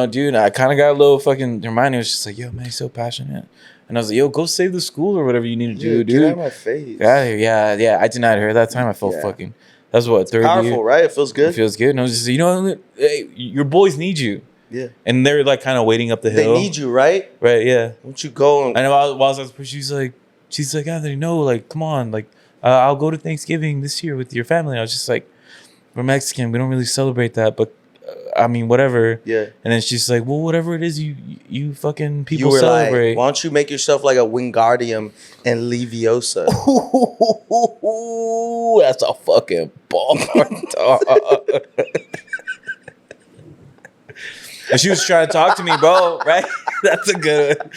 Dude, I kind of got a little fucking, Hermione was just like, yo, man, he's so passionate. And I was like, yo, go save the school or whatever you need to do, Dude, dude. get out of my face. Get out of here. Yeah. I denied her that time. I felt Yeah. fucking, that was what, third Powerful, year? right? It feels It good. feels good. And I was just like, hey, your boys need you. Yeah. And they're like kind of waiting up the They hill. need you, right? Right, yeah. Won't you go and And while I was at the she's like, Anthony, no, like, come on, like, I'll go to Thanksgiving this year with your family. And I was just like, we're Mexican, we don't really celebrate that, but I mean, whatever. yeah. And then she's like, well, whatever it is, you fucking You people were celebrate. like, why don't you make yourself like a Wingardium and Leviosa? Ooh, that's a fucking bar, dog. And she was trying to talk to me, bro. Right? That's a good one.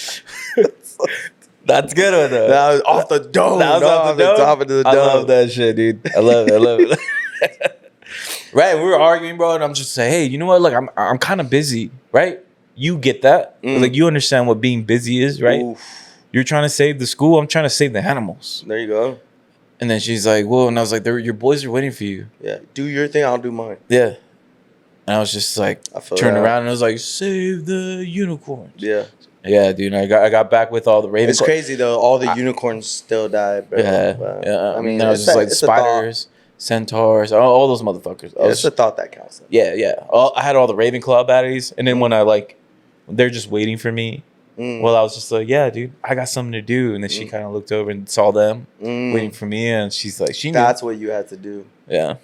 That's a good one, though. That was off the dome. That was dog. off the dome? top of the dome. I love that shit, dude. I love it. Right, we were arguing, bro, and I'm just saying, hey, you know what? Like, I'm kind of busy, right? You get that? Like, you understand what being busy is, right? Oof. You're trying to save the school. I'm trying to save the animals. There you go. And then she's like, whoa. And I was like, your boys are waiting for you. Yeah. Do your thing. I'll do mine. Yeah. And I was just like, I feel turned that. around and I was like, save the unicorns. Yeah. Yeah, dude. I got back with all the Ravenclaw. It's crazy though. All the unicorns still died, bro. Yeah, But, yeah. I mean, I was it's just a, like it's a thought. spiders, centaurs, all those motherfuckers. I It's was, a thought that counts. yeah, yeah. I had all the Ravenclaw baddies, and then when I like, they're just waiting for me. Well, I was just like, yeah, dude, I got something to do. And then she kind of looked over and saw them waiting for me, and she's like, she knew. That's what you had to do. Yeah.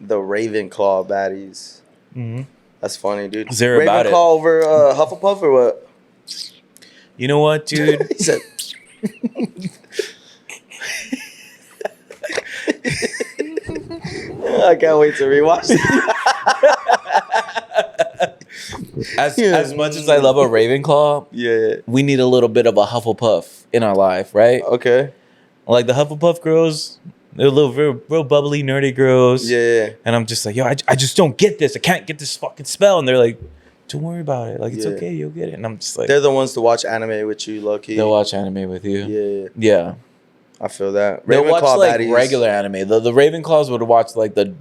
The Ravenclaw baddies. Mm-hmm. That's funny, dude. Is there about it? Ravenclaw over Hufflepuff or what? You know what, dude? He said. I can't wait to rewatch it. As much as I love a Ravenclaw, Yeah. we need a little bit of a Hufflepuff in our life, right? Okay. Like the Hufflepuff girls, they're little real bubbly, nerdy girls. Yeah. And I'm just like, yo, I just don't get this. I can't get this fucking spell. And they're like, don't worry about it. Like, it's Yeah. okay. You'll get it. And I'm just like, They're the ones to watch anime with you, low-key. they'll watch anime with you. Yeah. Yeah. I feel that. They'll watch like baddies. regular anime. The Ravenclaws would watch like the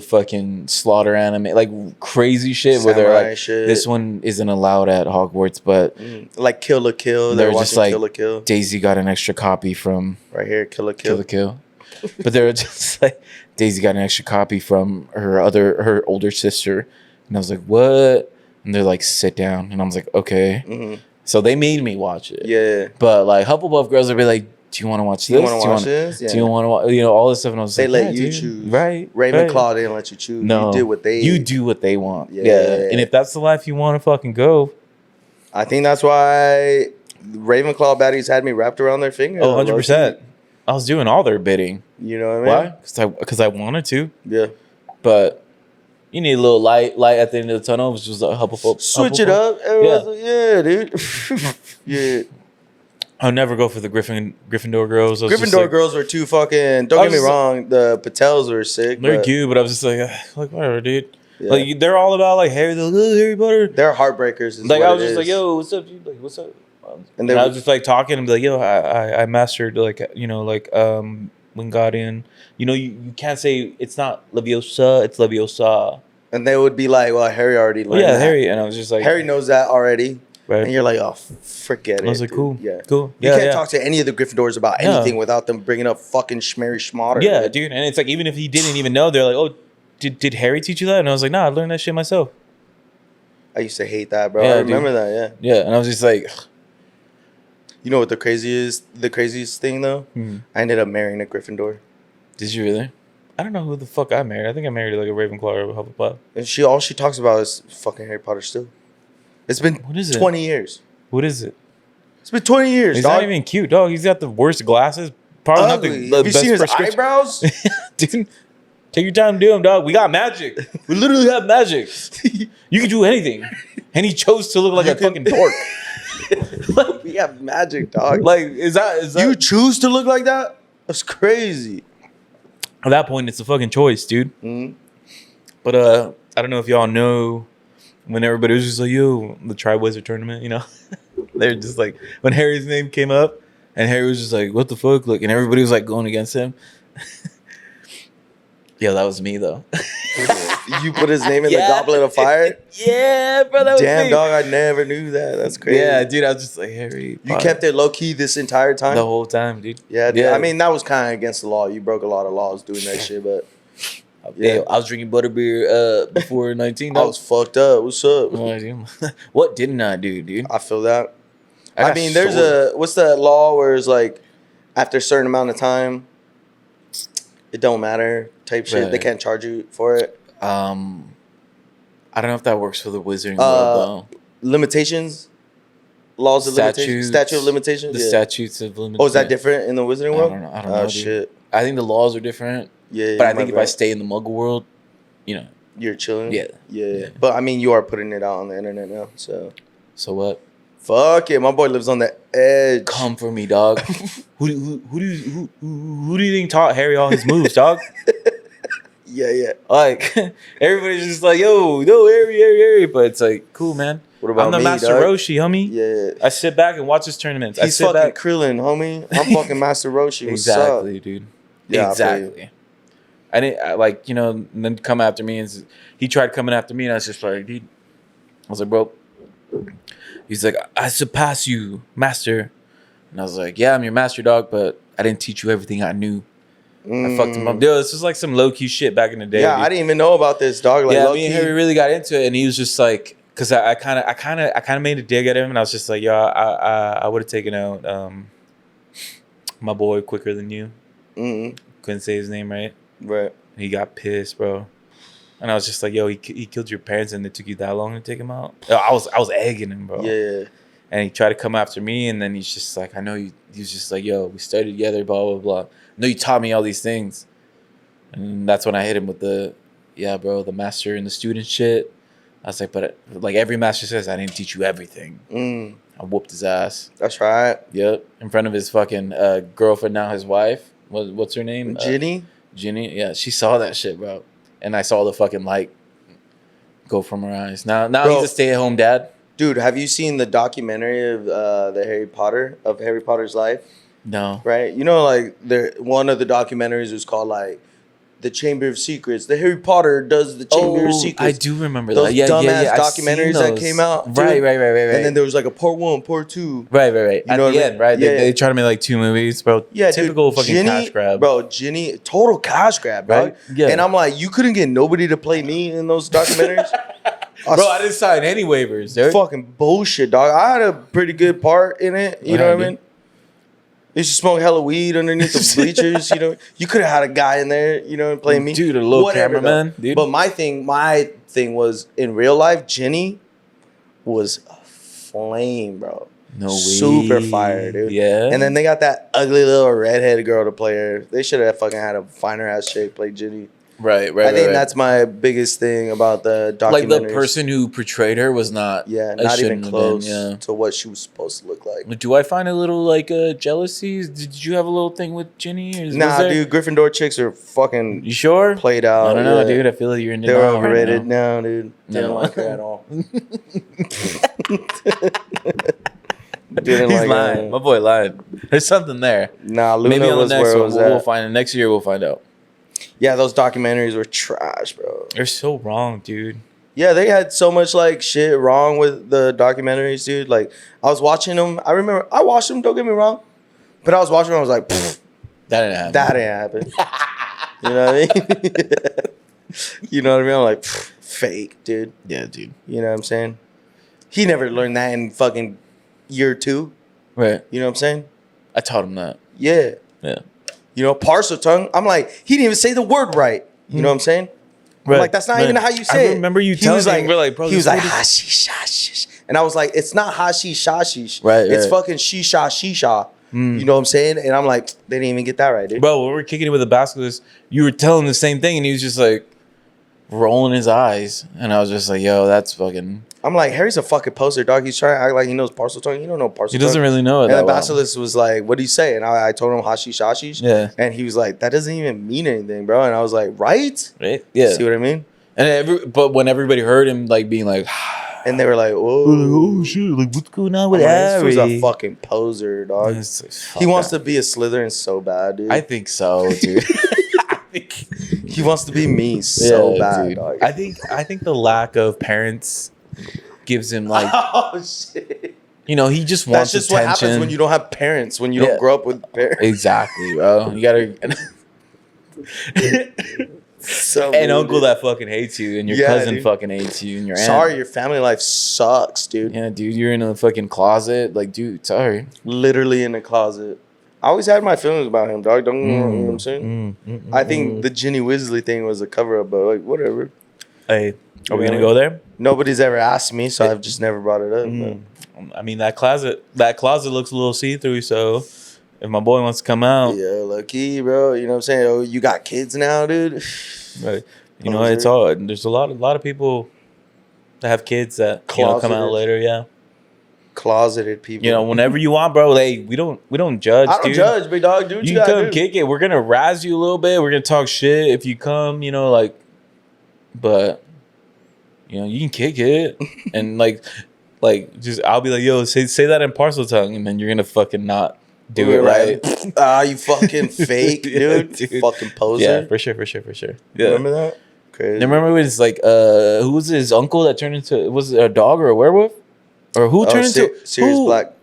fucking slaughter anime, like crazy shit where they're Samurai like, shit. this one isn't allowed at Hogwarts, but Like Kill la Kill. They're They're just watching like- Kill la Kill. Daisy got an extra copy from Right here, Kill la Kill Kill. the Kill. But they're just like, Daisy got an extra copy from her older sister. And I was like, what? And they're like, sit down. And I was like, okay. Mm-hmm. So they made me watch it. Yeah. But like Hufflepuff girls would be like, do you want to watch Do you this? want to watch this? Do you want to watch, all this stuff? And I was They like, let yeah, you dude. choose. Right. Ravenclaw right. didn't let you choose. No. You did what they. You do what they want. Yeah. Yeah. And if that's the life you want to fucking go. I think that's why Ravenclaw baddies had me wrapped around their finger. Oh, 100%. I was doing all their bidding. You know what I mean? Why? Because I wanted to. Yeah. But you need a little light at the end of the tunnel, which was a Hufflepuff. Switch it up. Yeah, dude. Yeah. I'll never go for the Gryffindor girls. Gryffindor girls were too fucking. Don't get me wrong. The Patels were sick. They're but cute, but I was just like whatever, dude. Yeah. Like they're all about like Harry, Harry Potter. They're heartbreakers. Is Like what I was it just is. like, yo, what's up, dude? Like, what's up? And And they I was just like talking and be like, yo, I mastered like Wingardium. You can't say it's not Leviosa, it's Leviosa. and they would be like, well, Harry already Oh learned. yeah, that. Harry. And I was just like, Harry knows that already. right? And you're like, oh, forget it. I was like, dude. cool, Yeah. cool. You Yeah, can't yeah. talk to any of the Gryffindors about No. anything without them bringing up fucking Schmerry Schmotter. Yeah, dude. And it's like even if he didn't even know, they're like, oh, did Harry teach you that? And I was like, nah, I learned that shit myself. I used to hate that, bro. Yeah, I dude. remember that, yeah. Yeah, and I was just like, You know what the craziest thing, though? I ended up marrying a Gryffindor. did you really? I don't know who the fuck I married. I think I married like a Ravenclaw or a Hufflepuff. And all she talks about is fucking Harry Potter still. It's been What is it? 20 years. What is it? It's been 20 years, He's dog. not even cute, dog. He's got the worst glasses. Probably not Ugly. the Have you best seen his prescription. eyebrows? Dude, take your time to do them, dog. We got magic. We literally have magic. You can do anything. And he chose to look like You a can- fucking dork. We have magic, dog. Like, is that You choose to look like that? That's crazy. at that point it's a fucking choice, dude. Mhm. But I don't know if y'all know when everybody was just like, yo, the Triwizard tournament, they're just like when Harry's name came up and Harry was just like, what the fuck? Like, and everybody was like going against him. Yeah, that was me though. You put his name in the Yeah. Goblet of Fire? Yeah, bro, that was Damn, me. dog, I never knew that. That's crazy. Yeah, dude, I was just like, Harry You Potter. kept it low-key this entire time? the whole time, dude. Yeah, dude. Yeah. I mean, that was kind of against the law. You broke a lot of laws doing that shit, but Yeah, yeah. I was drinking butterbeer before 19. I was fucked up. What's up? What didn't I do, dude? I feel that. I got mean, there's stored. what's that law where it's like after a certain amount of time, it don't matter type shit. They Right. can't charge you for it. I don't know if that works for the Wizarding World though. Limitations, laws of limitations, Statutes. statute of limitations. The Yeah. statutes of limitations. Oh, is that different in the Wizarding I World? don't know. I don't Oh know, dude. shit. I think the laws are different, Yeah. but I you think might if be I right. stay in the Muggle world, You're chilling. Yeah. Yeah. But I mean, you are putting it out on the internet now, so so what? fuck it. My boy lives on the edge. Come for me, dog. who do you think taught Harry all his moves, dog? Yeah, yeah. Like everybody's just like, yo, Harry, but it's like, cool, man. What about I'm the me, Master dog? Roshi, homie. Yeah. I sit back and watch his tournaments. I He's sit fucking back. Krillin, homie. I'm fucking Master Roshi. What's up? Exactly, dude. Yeah, I feel you. exactly. I didn't and then come after me, and he tried coming after me, and I was just like, dude, I was like, bro, He's like, I surpass you, master. And I was like, yeah, I'm your master, dog, but I didn't teach you everything I knew. I fucked him up. Dude, this was like some low key shit back in the day. Yeah, dude. I didn't even know about this, dog. Like, yeah, me and Harry really got into it, and he was just like, because I kind of made a dig at him, and I was just like, yo, I would have taken out my boy quicker than you. Couldn't say his name right. Right. And he got pissed, bro. And I was just like, yo, he killed your parents, and it took you that long to take him out. I was egging him, bro. Yeah. And he tried to come after me, and then he's just like, I know you. He's just like, yo, we studied together, blah blah blah. No, you taught me all these things. And that's when I hit him with the, yeah, bro, the master and the student shit. I was like, but like every master says, I didn't teach you everything. I whooped his ass. That's right. Yep, in front of his fucking girlfriend, now his wife. What's her name? Ginny. Ginny. Yeah, she saw that shit, bro. And I saw the fucking light go from her eyes. Now bro, he's a stay-at-home dad. Dude, have you seen the documentary of Harry Potter's life? No. Right? You know, like one of the documentaries was called like The Chamber of Secrets. The Harry Potter does the Chamber of Secrets. I do remember those that. Dumbass documentaries that came out. Dude. Right. And then there was like a part 1, part 2. Right. You At know the end, right? Yeah. They try to make like 2 movies, bro. Yeah, typical dude, fucking cash grab. Bro, Ginny, total cash grab, bro. Right? Yeah. And I'm like, you couldn't get nobody to play me in those documentaries? Bro, I didn't sign any waivers, dude. Fucking bullshit, dog. I had a pretty good part in it. You know what I mean? Used to smoke hella weed underneath the bleachers. You know, you could have had a guy in there, you know, and play me, dude, a little cameraman, dude. But my thing was in real life, Ginny was a flame, bro. No way. Super fire, dude. Yeah. And then they got that ugly little redheaded girl to play her. They should have fucking had a finer ass chick play Ginny. Right. I think that's my biggest thing about the documentary. Like the person who portrayed her was not. Yeah, not even close to what she was supposed to look like. Do I find a little like jealousies? Did you have a little thing with Ginny? Nah, dude. Gryffindor chicks are fucking. You sure? Played out. I don't know, dude. I feel like you're in They're denial overrated right now. now, dude. Didn't like her at all. He's lying. My boy lied. There's something there. Nah, Luna maybe on was the next where one it was we'll at. find it. Next year we'll find out. Yeah, those documentaries were trash, bro. They're so wrong, dude. Yeah, they had so much like shit wrong with the documentaries, dude. Like I was watching them. I remember I watched them. Don't get me wrong, but I was watching them. I was like, that didn't happen. That didn't happen. You know what I mean? You know what I mean? I'm like, fake, dude. Yeah, dude. You know what I'm saying? He never learned that in fucking year 2. Right. You know what I'm saying? I taught him that. Yeah. Yeah. You know, Parseltongue. I'm like, he didn't even say the word right. You know what I'm saying? Right. I'm like, that's not even how you say it. I remember you telling me, we're like, bro, he was like, hashish, hashish. And I was like, it's not hashish, hashish. Right. It's fucking shisha, shisha. You know what I'm saying? And I'm like, they didn't even get that right, dude. Bro, when we were kicking it with the basketball, you were telling the same thing, and he was just like rolling his eyes. And I was just like, yo, that's fucking. I'm like, Harry's a fucking poser, dog. He's trying to act like he knows Parseltongue. He don't know Parseltongue. He doesn't really know it. And the Basilisk was like, what do you say? And I told him hashish, hashish. Yeah. And he was like, that doesn't even mean anything, bro. And I was like, right? Right? Yeah. See what I mean? And but when everybody heard him like being like, and they were like, whoa. Oh shit, like what's going on with Harry? This was a fucking poser, dog. He wants to be a Slytherin so bad, dude. I think so, dude. He wants to be me so bad, dude. dog. I think the lack of parents gives him like, oh shit. You know, he just wants That's just attention. what happens when you don't have parents, when you don't grow up with parents. Exactly, bro. You gotta. So an uncle that fucking hates you, and your cousin dude. fucking hates you, and your aunt. Sorry, your family life sucks, dude. Yeah, dude, you're in a fucking closet. Like, dude, sorry. Literally in the closet. I always had my feelings about him, dog. Don't you know what I'm saying? I think the Ginny Weasley thing was a cover up, but like whatever. Hey, are we gonna go there? Nobody's ever asked me, so I've just never brought it up. I mean, that closet looks a little see through. So, if my boy wants to come out, yeah, lucky, bro. You know what I'm saying? Oh, you got kids now, dude. Right. You know, it's all. There's a lot of people that have kids that come out later. Yeah. Closeted people. You know, whenever you want, bro. Hey, we don't judge. I don't judge, big dog. Dude, you can come kick it. We're gonna razz you a little bit. We're gonna talk shit if you come. You know, like, but you know, you can kick it and like just I'll be like, yo, say that in Parseltongue, and then you're gonna fucking not do it right. You fucking fake, dude. Fucking poser. Yeah, for sure. Yeah. Remember that? Crazy. Remember when it's like, who was his uncle that turned into, was it a dog or a werewolf? Or who turned into Sirius who? Black?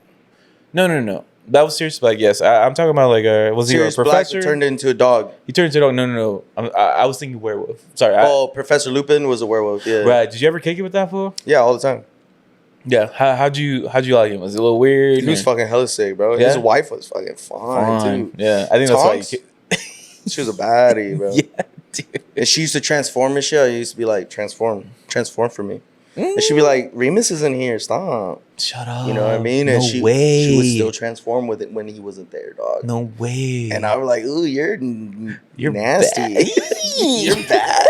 No. That was Sirius Black. Yes, I'm talking about like was he a Sirius Black professor? turned into a dog. He turned into a dog. No. I was thinking werewolf. Sorry. Professor Lupin was a werewolf. Yeah. Right. Did you ever kick it with that fool? Yeah, all the time. Yeah. How'd you like him? Was it a little weird? He was fucking hella sick, bro. Yeah? His wife was fucking fine too. Yeah, I think that's why you Tonks? She was a baddie, bro. Yeah, dude. And she used to transform and shit. I used to be like, transform for me. And she'd be like, Remus isn't here. Stop. Shut up. You know what I mean? And No she way. would still transform with it when he wasn't there, dog. No way. And I was like, ooh, you're You're nasty. bad. You're bad.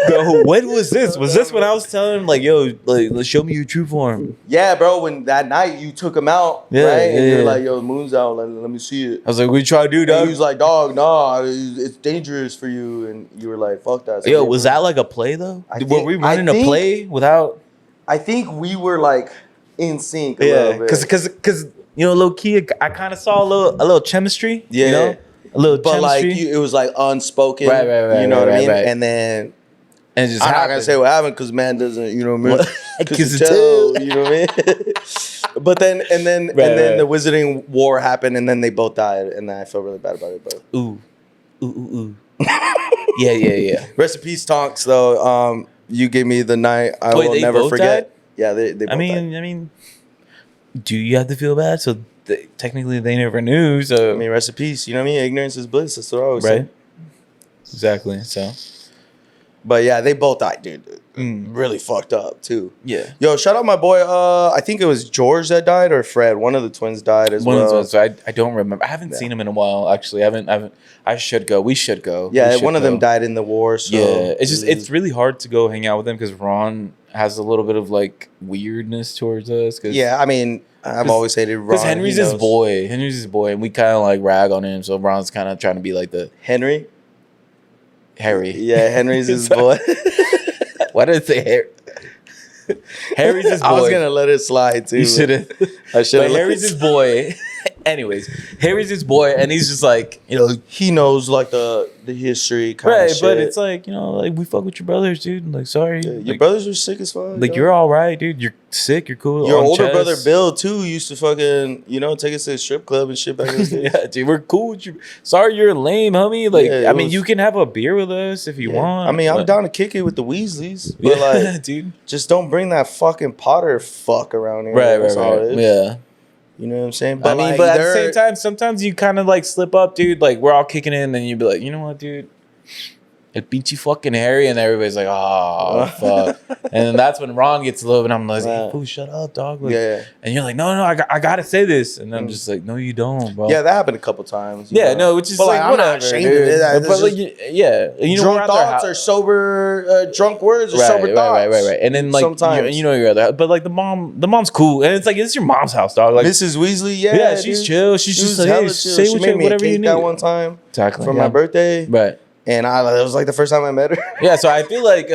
Bro, when was this? Was this when I was telling him like, yo, like, let's show me your true form? Yeah, bro. When that night you took him out, Yeah, right? And yeah, you're yeah. like, yo, the moon's out. Let me see it. I was like, what you try to do, And dog? he was like, dog, nah, it's dangerous for you. And you were like, fuck that. So Yo, we- was that like a play though? I Were think- we I running a think- play without? I think we were like in sync a Yeah, little bit. because you know, low key, I kind of saw a little chemistry. Yeah. You know, a little But like chemistry. it was like unspoken. Right, right, You know right, what I right, mean? right. And then and it just I'm not happened. gonna say what happened because man doesn't, you know what I mean? What? Because 'Cause you it's tell, you know what I mean? But then Right, the right. Wizarding War happened, and then they both died, and then I felt really bad about it. But Ooh. Yeah. rest in peace, Tonks. Though, you gave me the night I Wait, will they never both forget. died? Yeah, they both I mean, do you have to feel bad? So technically, they never knew. So died. I mean, rest in peace. You know what I mean? Ignorance is bliss. That's what I always say. right? Exactly. So But yeah, they both died, dude. Mm. Really fucked up too. yeah. Yo, shout out my boy. I think it was George that died or Fred. One of the twins died as One well. of those. I don't remember. I haven't seen him in a while. Actually, I haven't. I should go. We should go. Yeah, We should one of them go. died in the war. So Yeah, it's really hard to go hang out with him because Ron has a little bit of like weirdness towards us. Cause, yeah. I mean, I've 'cause- always hated Ron. because He Henry's his knows. boy. Henry's his boy, and we kind of like rag on him. So Ron's kind of trying to be like the Henry. Harry. Yeah, Henry's his boy. Why did I say Harry? Harry's his boy. I was gonna let it slide too. You should have. I should But have. Harry's his boy. Anyways, Harry's his boy, and he's just like, you know, He knows like the history kind right. of shit. But it's like, you know, like we fuck with your brothers, dude. Like, sorry, Yeah, your like, brothers are sick as fuck. like dog. you're all right, dude. You're sick. You're cool. Your on older chess. brother Bill too used to fucking take us to the strip club and shit back in the day. Yeah, dude, we're cool with you. Sorry, you're lame, homie. Like, Yeah, it I mean, was- you can have a beer with us if you Yeah. want. I mean, I'm but- down to kick it with the Weasleys, but Yeah, like, dude. just don't bring that fucking Potter fuck around here. Right, That's all right. it is. Yeah. You know what I'm saying? I mean, like, but at the they're- same time, sometimes you kind of like slip up, dude. Like, we're all kicking in, and then you'd be like, you know what, dude? It beat you fucking Harry, and everybody's like, oh, fuck. And then that's when Ron gets a little bit, I'm like, hey, Yeah. fool, shut up, dog. Like, yeah, And you're like, no, I gotta say this. And I'm just like, no, you don't, bro. yeah, that happened a couple times. you Yeah, know? no, which is But, like, I'm whatever. not ashamed dude. of it. That's But like, just yeah, you know, we're drunk out there thoughts how- or sober, drunk words or sober thoughts. Right. And then like, Sometimes. you know, your other, but like the mom's cool, and it's like it's your mom's house, dog. Like, Mrs. Weasley, yeah, she's dude. chill. She's She just was like, hella hey, chill. say She what made me a whatever you cake need. that one time Exactly. for yeah. my birthday, Right. and it was like the first time I met her. Yeah, so I feel like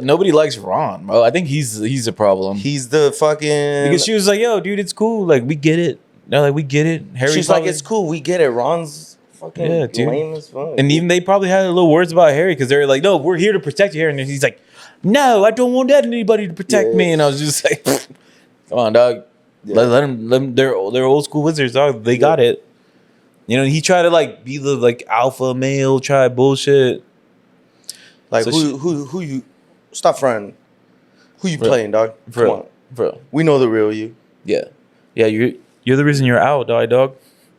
nobody likes Ron, bro. I think he's a problem. He's the fucking Because she was like, yo, dude, it's cool. Like, we get it. No, like, we get it. Harry's She's like, probably- it's cool. We get it. Ron's fucking Yeah, dude. lame as fuck. And even they probably had a little words about Harry because they're like, no, we're here to protect you, Harry. And he's like, no, I don't want anybody to protect Yeah. me. And I was just like, come on, dog. Yeah. Let them, they're old school wizards, dog. They got it. You know, he tried to like be the like alpha male, try bullshit. Like So who you stop fronting? Who you Bro. playing, dog? Bro. Come on. Bro. We know the real you. Yeah. Yeah, you're the reason you're out, dog.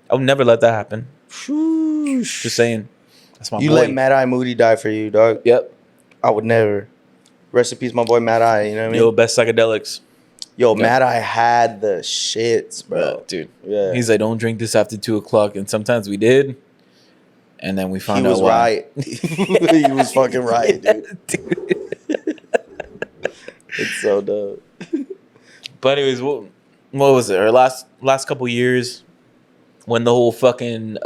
I would never let that happen. Just saying. That's my You boy. let Mad Eye Moody die for you, dog. Yep. I would never. Rest in peace, my boy Mad Eye. You know what I mean? Yo, best psychedelics. Yo, yeah. Mad Eye had the shits, bro. Dude. Yeah. He's like, don't drink this after 2:00. And sometimes we did. And then we He found out was why. right. He was fucking right, dude. It's so dope. But anyways, what was it? Our last couple years when the whole fucking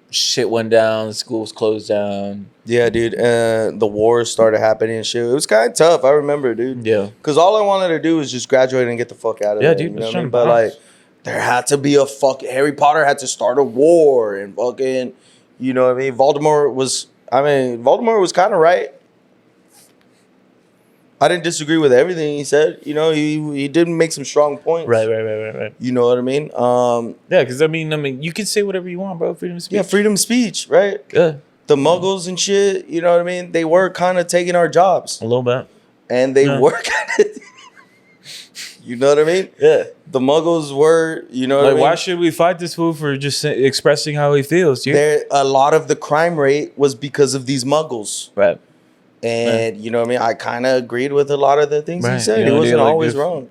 shit went down, schools closed down. Yeah, dude. The wars started happening and shit. It was kind of tough. I remember, dude. Yeah. Because all I wanted to do was just graduate and get the fuck out of Yeah, there. dude, You know that's what I mean? trying But to like, there had to be a fucking Harry Potter had to start a war and fucking, You know what I mean? Voldemort was kind of right. I didn't disagree with everything he said. You know, he did make some strong points. Right. You know what I mean? Yeah, because I mean, you can say whatever you want, bro. Freedom of speech. Yeah, freedom of speech, right? Yeah. The Muggles and shit, you know what I mean? They were kind of taking our jobs. A little bit. And they were kind of, you know what I mean? Yeah. The Muggles were, you know what I mean? Why should we fight this fool for just expressing how he feels, dude? A lot of the crime rate was because of these Muggles. Right. And, you know what I mean? I kind of agreed with a lot of the things he said. You know, he wasn't like always wrong.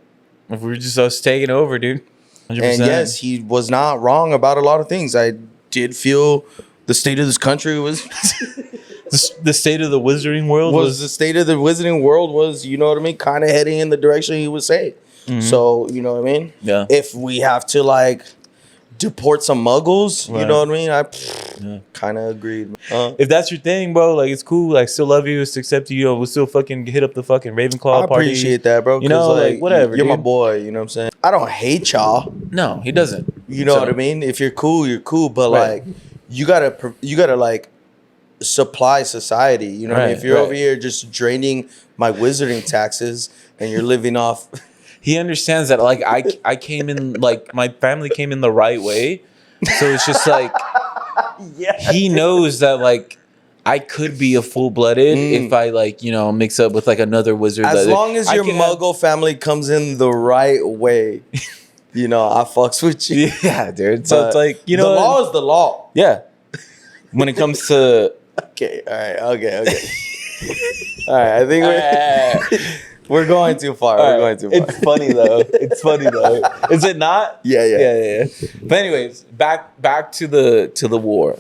If we were just us taking over, dude. 100%. And yes, he was not wrong about a lot of things. I did feel the state of this country was... the state of the wizarding world was the state of the wizarding world was, you know what I mean, kind of heading in the direction he was saying. Mm-hmm. So, you know what I mean? Yeah. If we have to like deport some Muggles, you know what I mean? I kind of agreed. If that's your thing, bro, like it's cool. Like still love you, still accept you. We'll still fucking hit up the fucking Ravenclaw I party. appreciate that, bro. You know, like whatever. You're my dude. boy. You know what I'm saying? I don't hate y'all. No, he doesn't. You know what I mean? If you're cool, you're cool. But like, you gotta like supply society. You know what I mean? If you're over here just draining my wizarding taxes and you're living off. He understands that like I came in, like my family came in the right way. So it's just like he knows that like I could be a full-blooded if I like, you know, mix up with like another wizard. As long as your Muggle family comes in the right way, you know, I fucks with you. Yeah, dude. So it's like, you know, the law is the law. Yeah. When it comes to okay, all right, okay. All right, I think we're going too far. We're going too far. It's funny though. Is it not? Yeah. But anyways, back to the war.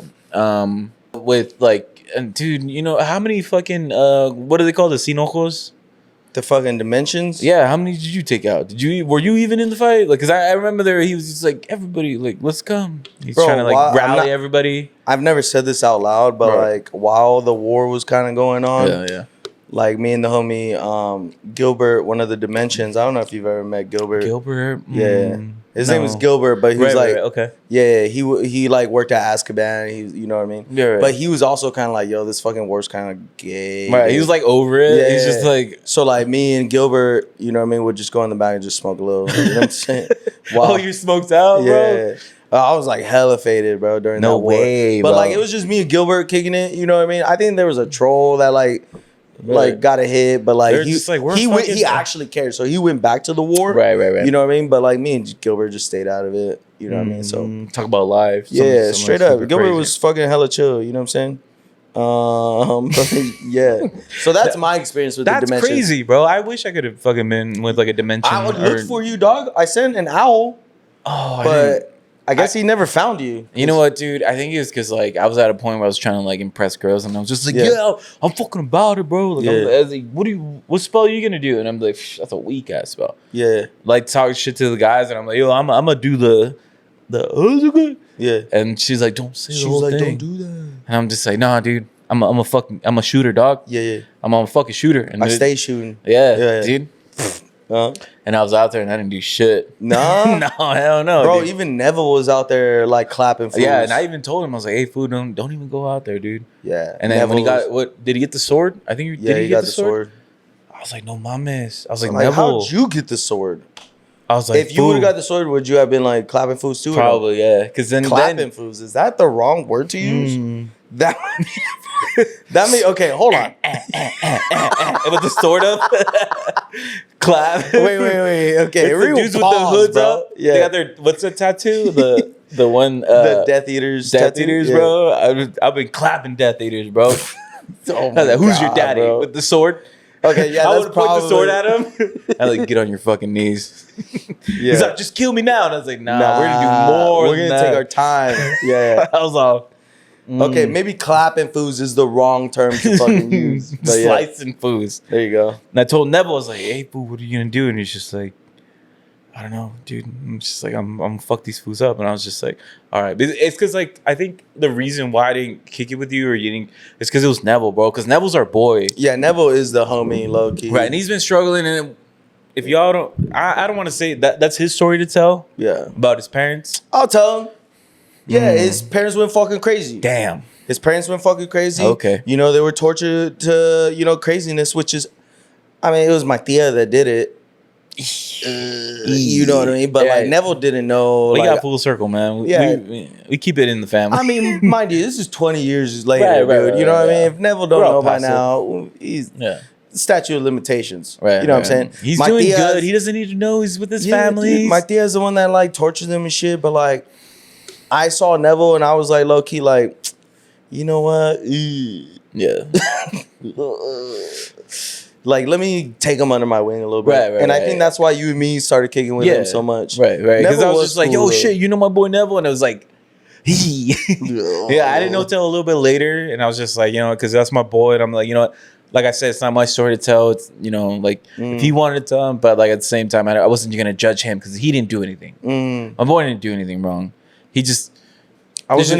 With like, and dude, you know how many fucking what do they call the Sinojos? The fucking dimensions. Yeah, how many did you take out? Were you even in the fight? Like, cause I remember he was just like, everybody, like, let's come. He's trying to like rally everybody. I've never said this out loud, but like while the war was kind of going on, like me and the homie Gilbert, one of the dimensions. I don't know if you've ever met Gilbert. Gilbert. Yeah. His name was Gilbert, but he was like, okay. Yeah, he like worked at Azkaban. He, you know what I mean? Yeah. But he was also kind of like, yo, this fucking war's kind of gay. Right. He was like over it. Yeah. He's just like, so like me and Gilbert, you know what I mean, would just go in the back and just smoke a little. You know what I'm saying? Wow. Oh, you smoked out, bro? Yeah. I was like hella faded, bro, during that war. No way, but bro. like it was just me and Gilbert kicking it. You know what I mean? I think there was a troll that like got a hit, but like he actually cared, so he went back to the war. Right. You know what I mean? But like me and Gilbert just stayed out of it. You know what I mean? So talk about life. Yeah, straight up. Gilbert was fucking hella chill. You know what I'm saying? Yeah. So that's my experience with the dimension. That's crazy, bro. I wish I could have fucking been with like a dimension. I would look for you, dog. I sent an owl. Oh, but I guess he never found you. You know what, dude? I think it's because like I was at a point where I was trying to like impress girls, and I was just like, yeah I'm fucking about it, bro. Like, I was like, what spell are you gonna do? And I'm like, that's a weak ass spell. Yeah. Like talk shit to the guys, and I'm like, yo, I'm gonna do the yeah. And she's like, don't say the whole thing. Don't do that. And I'm just like, nah, dude. I'm a shooter, dog. Yeah. I'm a fucking shooter. And I stay shooting. Yeah, dude. And I was out there and I didn't do shit. No, no, hell no, bro. Dude. Even Neville was out there like clapping. Fools. Yeah, and I even told him, I was like, "Hey, food, don't even go out there, dude." Yeah. And then when he got did he get the sword? I think did he got the sword? I was like, "No mames." I was like, "Neville, how'd you get the sword?" I was like, "If you would have got the sword, would you have been like clapping fools too?" Probably, yeah. Because then clapping fools, is that the wrong word to use? That mean okay. Hold on. With the sword up, clap. Wait. Okay, it's the dudes with the hoods up. Yeah, they got their what's the tattoo? The one the Death Eaters. Death Eaters, bro. I've been clapping Death Eaters, bro. Who's your daddy, bro? With the sword? Okay, yeah, I would point the sword at him. I like get on your fucking knees. He's like, just kill me now. And I was like, nah, we're gonna do more. We're gonna take our time. Yeah. I was all. Okay, maybe clapping fools is the wrong term to fucking use. Slicing fools. There you go. And I told Neville, I was like, hey, fool, what are you gonna do? And he's just like, I don't know, dude. I'm just like, I'm gonna fuck these fools up. And I was just like, all right. It's because, like, I think the reason why I didn't kick it with you or you didn't, it's because it was Neville, bro. Because Neville's our boy. Yeah, Neville is the homie, low key. Right, and he's been struggling. And if y'all don't, I don't want to say that's his story to tell. Yeah. About his parents. I'll tell him. Yeah, his parents went fucking crazy. Damn. His parents went fucking crazy. Okay. You know, they were tortured to, you know, craziness, which is, I mean, it was my tia that did it. You know what I mean? But like Neville didn't know. We like, got full circle, man. We keep it in the family. I mean, mind you, this is 20 years later, dude. You know what I mean? If Neville don't know by now, he's statute of limitations. Right. You know what I'm saying? He's doing good. He doesn't need to know he's with his family. Dude, my tia's the one that like tortures them and shit. But like, I saw Neville and I was like, low key, like, you know what? Yeah. Like, let me take him under my wing a little bit. Right, and I think that's why you and me started kicking with him so much. Right. Because I was just like, yo, shit, you know my boy Neville? And it was like, I didn't know till a little bit later. And I was just like, you know, because that's my boy. And I'm like, you know what? Like I said, it's not my story to tell. It's, you know, like if he wanted to tell him, but like at the same time, I wasn't going to judge him because he didn't do anything. My boy didn't do anything wrong. He just... I was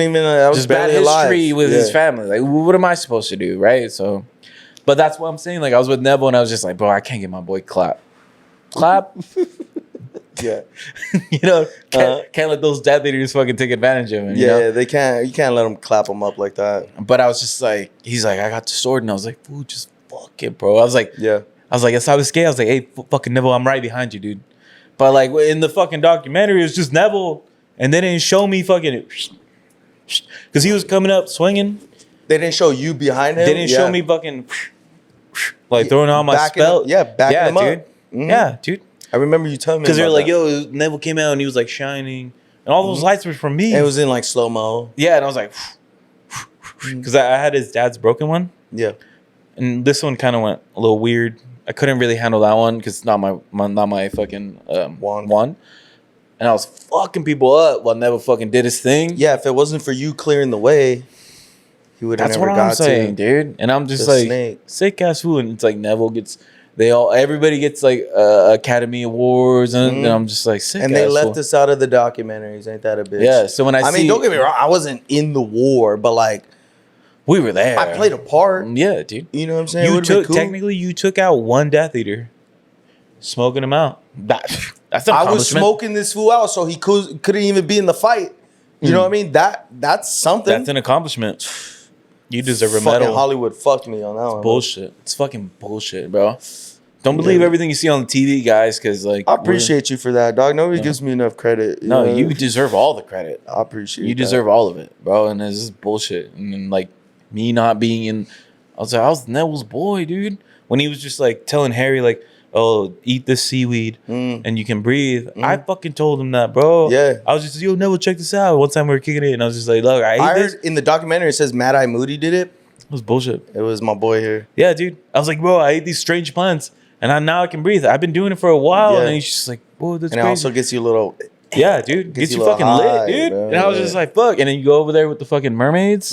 bad history with his family. Like, what am I supposed to do, right? So... But that's what I'm saying. Like, I was with Neville and I was just like, bro, I can't get my boy clap. Yeah. You know, can't let those death eaters fucking take advantage of him. Yeah, they can't. You can't let them clap him up like that. But I was just like, he's like, I got the sword. And I was like, fool, just fuck it, bro. I was like, yeah. I was like, yes, I was scared. I was like, hey, fucking Neville, I'm right behind you, dude. But like in the fucking documentary, it was just Neville. And they didn't show me fucking... Because he was coming up swinging. They didn't show you behind him? They didn't show me fucking... Like throwing on my spell. Backing him dude. up. Mm-hmm. Yeah, dude. I remember you telling me because they were like, yo, Neville came out and he was like shining. And all those lights were from me. And it was in like slow-mo. Yeah, and I was like... Because I had his dad's broken one. Yeah. And this one kind of went a little weird. I couldn't really handle that one because it's not my fucking wand. And I was fucking people up while Neville fucking did his thing. Yeah, if it wasn't for you clearing the way... He would have never got to. That's what I'm saying, dude. And I'm just like, sick ass fool. And it's like Neville gets, everybody gets like Academy Awards. And I'm just like, sick ass. And they left us out of the documentaries. Ain't that a bitch? Yeah. So when I mean, don't get me wrong. I wasn't in the war, but like, we were there. I played a part. Yeah, dude. You know what I'm saying? Technically, you took out one Death Eater, smoking him out. That's an I was smoking this fool out, so he couldn't even be in the fight. You know what I mean? That's something. That's an accomplishment. You deserve a fucking medal. Hollywood fucked me on that one. Bullshit. It's fucking bullshit, bro. Don't believe everything you see on the TV, guys, because like I appreciate you for that, dog. Nobody gives me enough credit. You deserve all the credit. I appreciate. You deserve all of it, bro. And it's just bullshit. And then like me not being in, I was Neville's boy, dude. When he was just like telling Harry like, oh, eat this seaweed and you can breathe. I fucking told him that, bro. Yeah. I was just, yo, Neville, check this out. One time we were kicking it and I was just like, look, I heard in the documentary it says Mad Eye Moody did it. It was bullshit. It was my boy here. Yeah, dude. I was like, bro, I ate these strange plants and now I can breathe. I've been doing it for a while. And he's just like, whoa, that's crazy. And it also gets you a little... Yeah, dude. Gets you fucking lit, dude. Bro. And I was just like, fuck. And then you go over there with the fucking mermaids.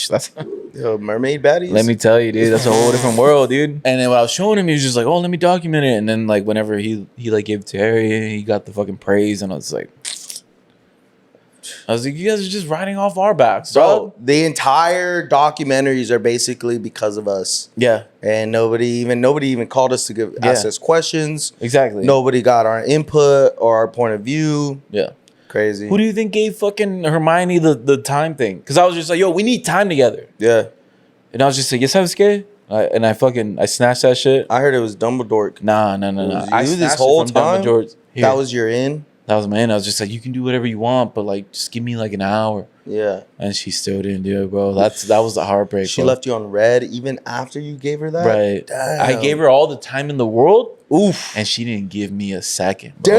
That's mermaid baddies. Let me tell you, dude. That's a whole different world, dude. And then when I was showing him, he was just like, oh, let me document it. And then like whenever he like gave it to Harry, he got the fucking praise. And I was like, you guys are just riding off our backs, bro. The entire documentaries are basically because of us. Yeah. And nobody even called us to ask us questions. Exactly. Nobody got our input or our point of view. Yeah. Crazy. Who do you think gave fucking Hermione the time thing? Because I was just like, yo, we need time together. Yeah. And I was just like, yes, I was scared. I snatched that shit. I heard it was Dumbledore. Nah. I knew this whole time. That was your in. That was my in. I was just like, you can do whatever you want, but like, just give me like an hour. Yeah. And she still didn't do it, bro. That was the heartbreak. She left you on red even after you gave her that? Right. Damn. I gave her all the time in the world. Oof. And she didn't give me a second, bro.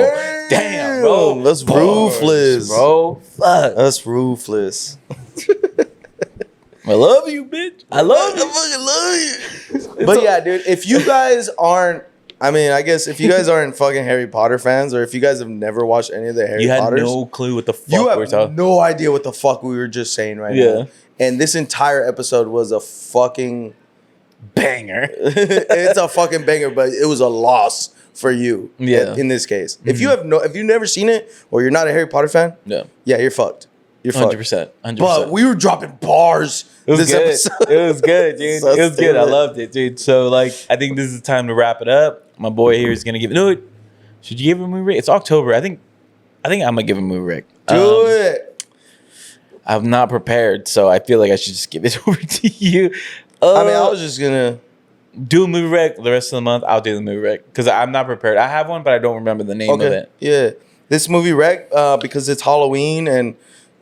Damn, bro. That's ruthless. Bro. Fuck. That's ruthless. I love you, bitch. I fucking love you. But yeah, dude, if you guys aren't, I mean, I guess if you guys aren't fucking Harry Potter fans, or if you guys have never watched any of the Harry Potters, you had no clue what the fuck you we were talking. have no idea what the fuck we were just saying right now. And this entire episode was a fucking banger. It's a fucking banger, but it was a loss for you. Yeah. In this case, if you've never seen it or you're not a Harry Potter fan, yeah, you're fucked. You're 100%. But we were dropping bars. It was good. It was good, dude. So it was good. I loved it, dude. So like, I think this is time to wrap it up. My boy here is gonna give it. No, should you give him a movie? It's October. I think I'm gonna give him a movie. Do it. I'm not prepared, so I feel like I should just give it over to you. I mean, I was just gonna do a movie rec the rest of the month. I'll do the movie rec because I'm not prepared. I have one, but I don't remember the name of it. Yeah, this movie rec because it's Halloween and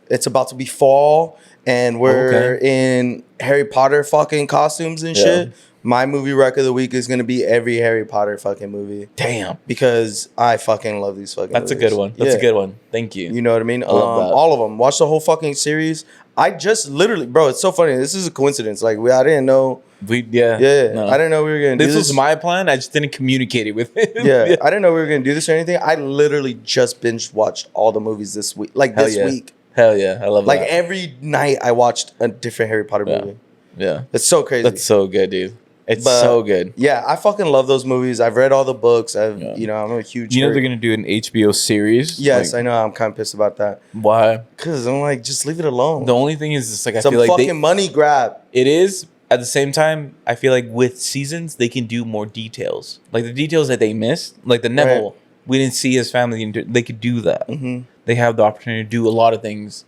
it's about to be fall, and we're in Harry Potter fucking costumes and shit. My movie rec of the week is gonna be every Harry Potter fucking movie. Damn, because I fucking love these fucking. That's movies. a good one. That's a good one. Thank you. You know what I mean? Love that. All of them. Watch the whole fucking series. I just literally, bro. It's so funny. This is a coincidence. Like I didn't know. No. I didn't know we were gonna do this. This was my plan. I just didn't communicate it with him. Yeah, I didn't know we were gonna do this or anything. I literally just binge watched all the movies this week. Like this week. Hell yeah, I love like that. Every night I watched a different Harry Potter movie. Yeah, it's so crazy. That's so good, dude. It's so good. Yeah, I fucking love those movies. I've read all the books. I'm a huge. You know they're gonna do an HBO series. Yes, I know. I'm kind of pissed about that. Why? Because I'm like, just leave it alone. The only thing is, it's like I Some feel like fucking money grab. It is. At the same time, I feel like with seasons they can do more details. Like the details that they missed, like the Neville, we didn't see his family. They could do that. Mm-hmm. They have the opportunity to do a lot of things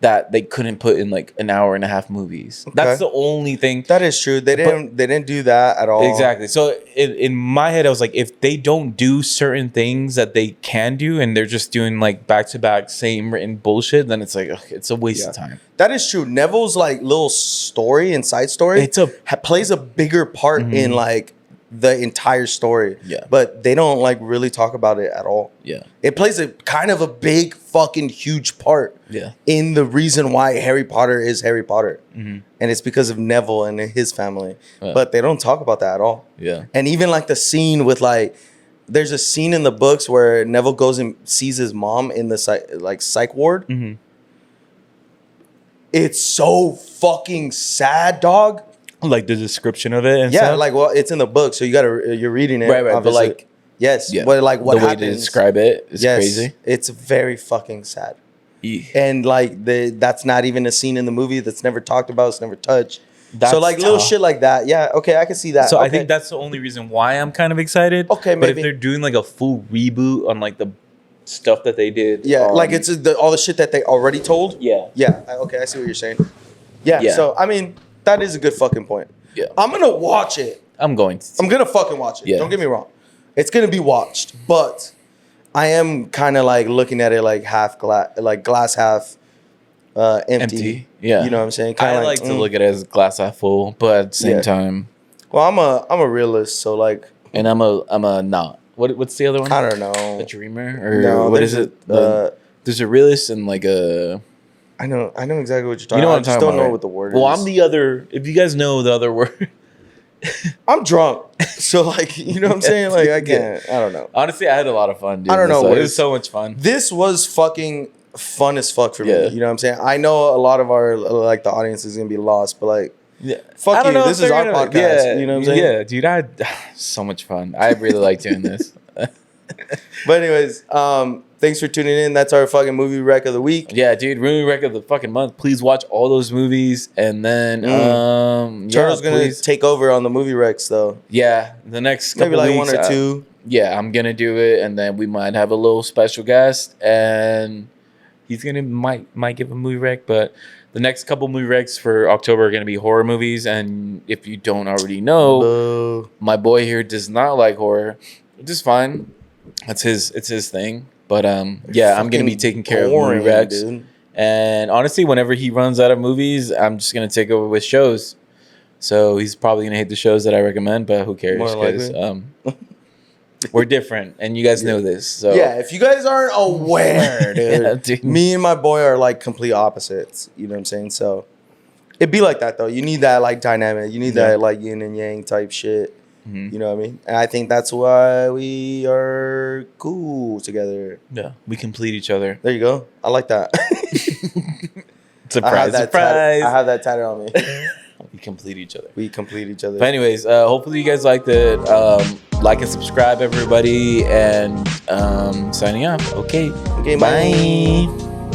that they couldn't put in like an hour and a half movies. Okay. That's the only thing. That is true. They didn't do that at all. Exactly. So in my head, I was like, if they don't do certain things that they can do, and they're just doing like back to back same written bullshit, then it's like it's a waste of time. That is true. Neville's like little story and side story. Plays a bigger part in like the entire story. Yeah. But they don't like really talk about it at all. Yeah. It plays a kind of a big fucking huge part. Yeah. In the reason why Harry Potter is Harry Potter. Mm-hmm. And it's because of Neville and his family. But they don't talk about that at all. Yeah. And even like the scene with like, there's a scene in the books where Neville goes and sees his mom in the psych ward. Mm-hmm. It's so fucking sad, dog. Like the description of it and yeah, stuff? like, well, it's in the book, so you're reading it. Right, obviously. but like... Yes, but like what the way happens, to describe it is crazy. It's very fucking sad. Yeah. And like that's not even a scene in the movie that's never talked about, it's never touched. That's so like tough. little shit like that. Yeah, okay, I can see that. So okay. I think that's the only reason why I'm kind of excited. Okay, but maybe. if they're doing like a full reboot on like the stuff that they did. Yeah, like it's all the shit that they already told. Yeah. Yeah, okay, I see what you're saying. Yeah, so I mean, that is a good fucking point. Yeah. I'm going to watch it. I'm going to fucking watch it. Yeah. Don't get me wrong. It's going to be watched, but I am kind of like looking at it like glass half empty. Yeah. You know what I'm saying? I like to look at it as glass half full, but at the same time. Well, I'm a realist, so like. And I'm a not. What's the other one? I don't know. A dreamer or what is it? There's a realist and like a. I know exactly what you're talking about. You know what I I'm just talking don't about, know what the word well, is. I'm the other. If you guys know the other word. I'm drunk. So like, you know what I'm saying? Like I can't. I don't know. Honestly, I had a lot of fun, dude. I don't know. It was so much fun. This was fucking fun as fuck for me. You know what I'm saying? I know a lot of our like the audience is gonna be lost, but like fuck you. This is our podcast. Yeah, you know what I'm saying? Yeah, dude, I had so much fun. I really like doing this. But anyways, thanks for tuning in. That's our fucking movie rec of the week. Yeah, dude, movie rec of the fucking month. Please watch all those movies, and then Charles gonna take over on the movie recs though. Yeah, the next couple maybe like weeks, 1 or 2. Yeah, I'm gonna do it, and then we might have a little special guest, and he's gonna might give a movie rec, but. The next couple movie recs for October are going to be horror movies, and if you don't already know, my boy here does not like horror, which is fine. It's his thing. But yeah, I'm going to be taking care of movie recs. Dude. And honestly, whenever he runs out of movies, I'm just going to take over with shows. So he's probably going to hate the shows that I recommend, but who cares? Because we're different, and you guys know this. So yeah, if you guys aren't aware, dude, yeah, dude, me and my boy are like complete opposites. You know what I'm saying? So it'd be like that though. You need that like dynamic. You need that like yin and yang type shit. Mm-hmm. You know what I mean? And I think that's why we are cool together. Yeah, we complete each other. There you go. I like that. Surprise! Surprise! I have that tatted on me. We complete each other. We complete each other. But anyways, hopefully you guys liked it. Like and subscribe, everybody, and signing off. Okay. Bye.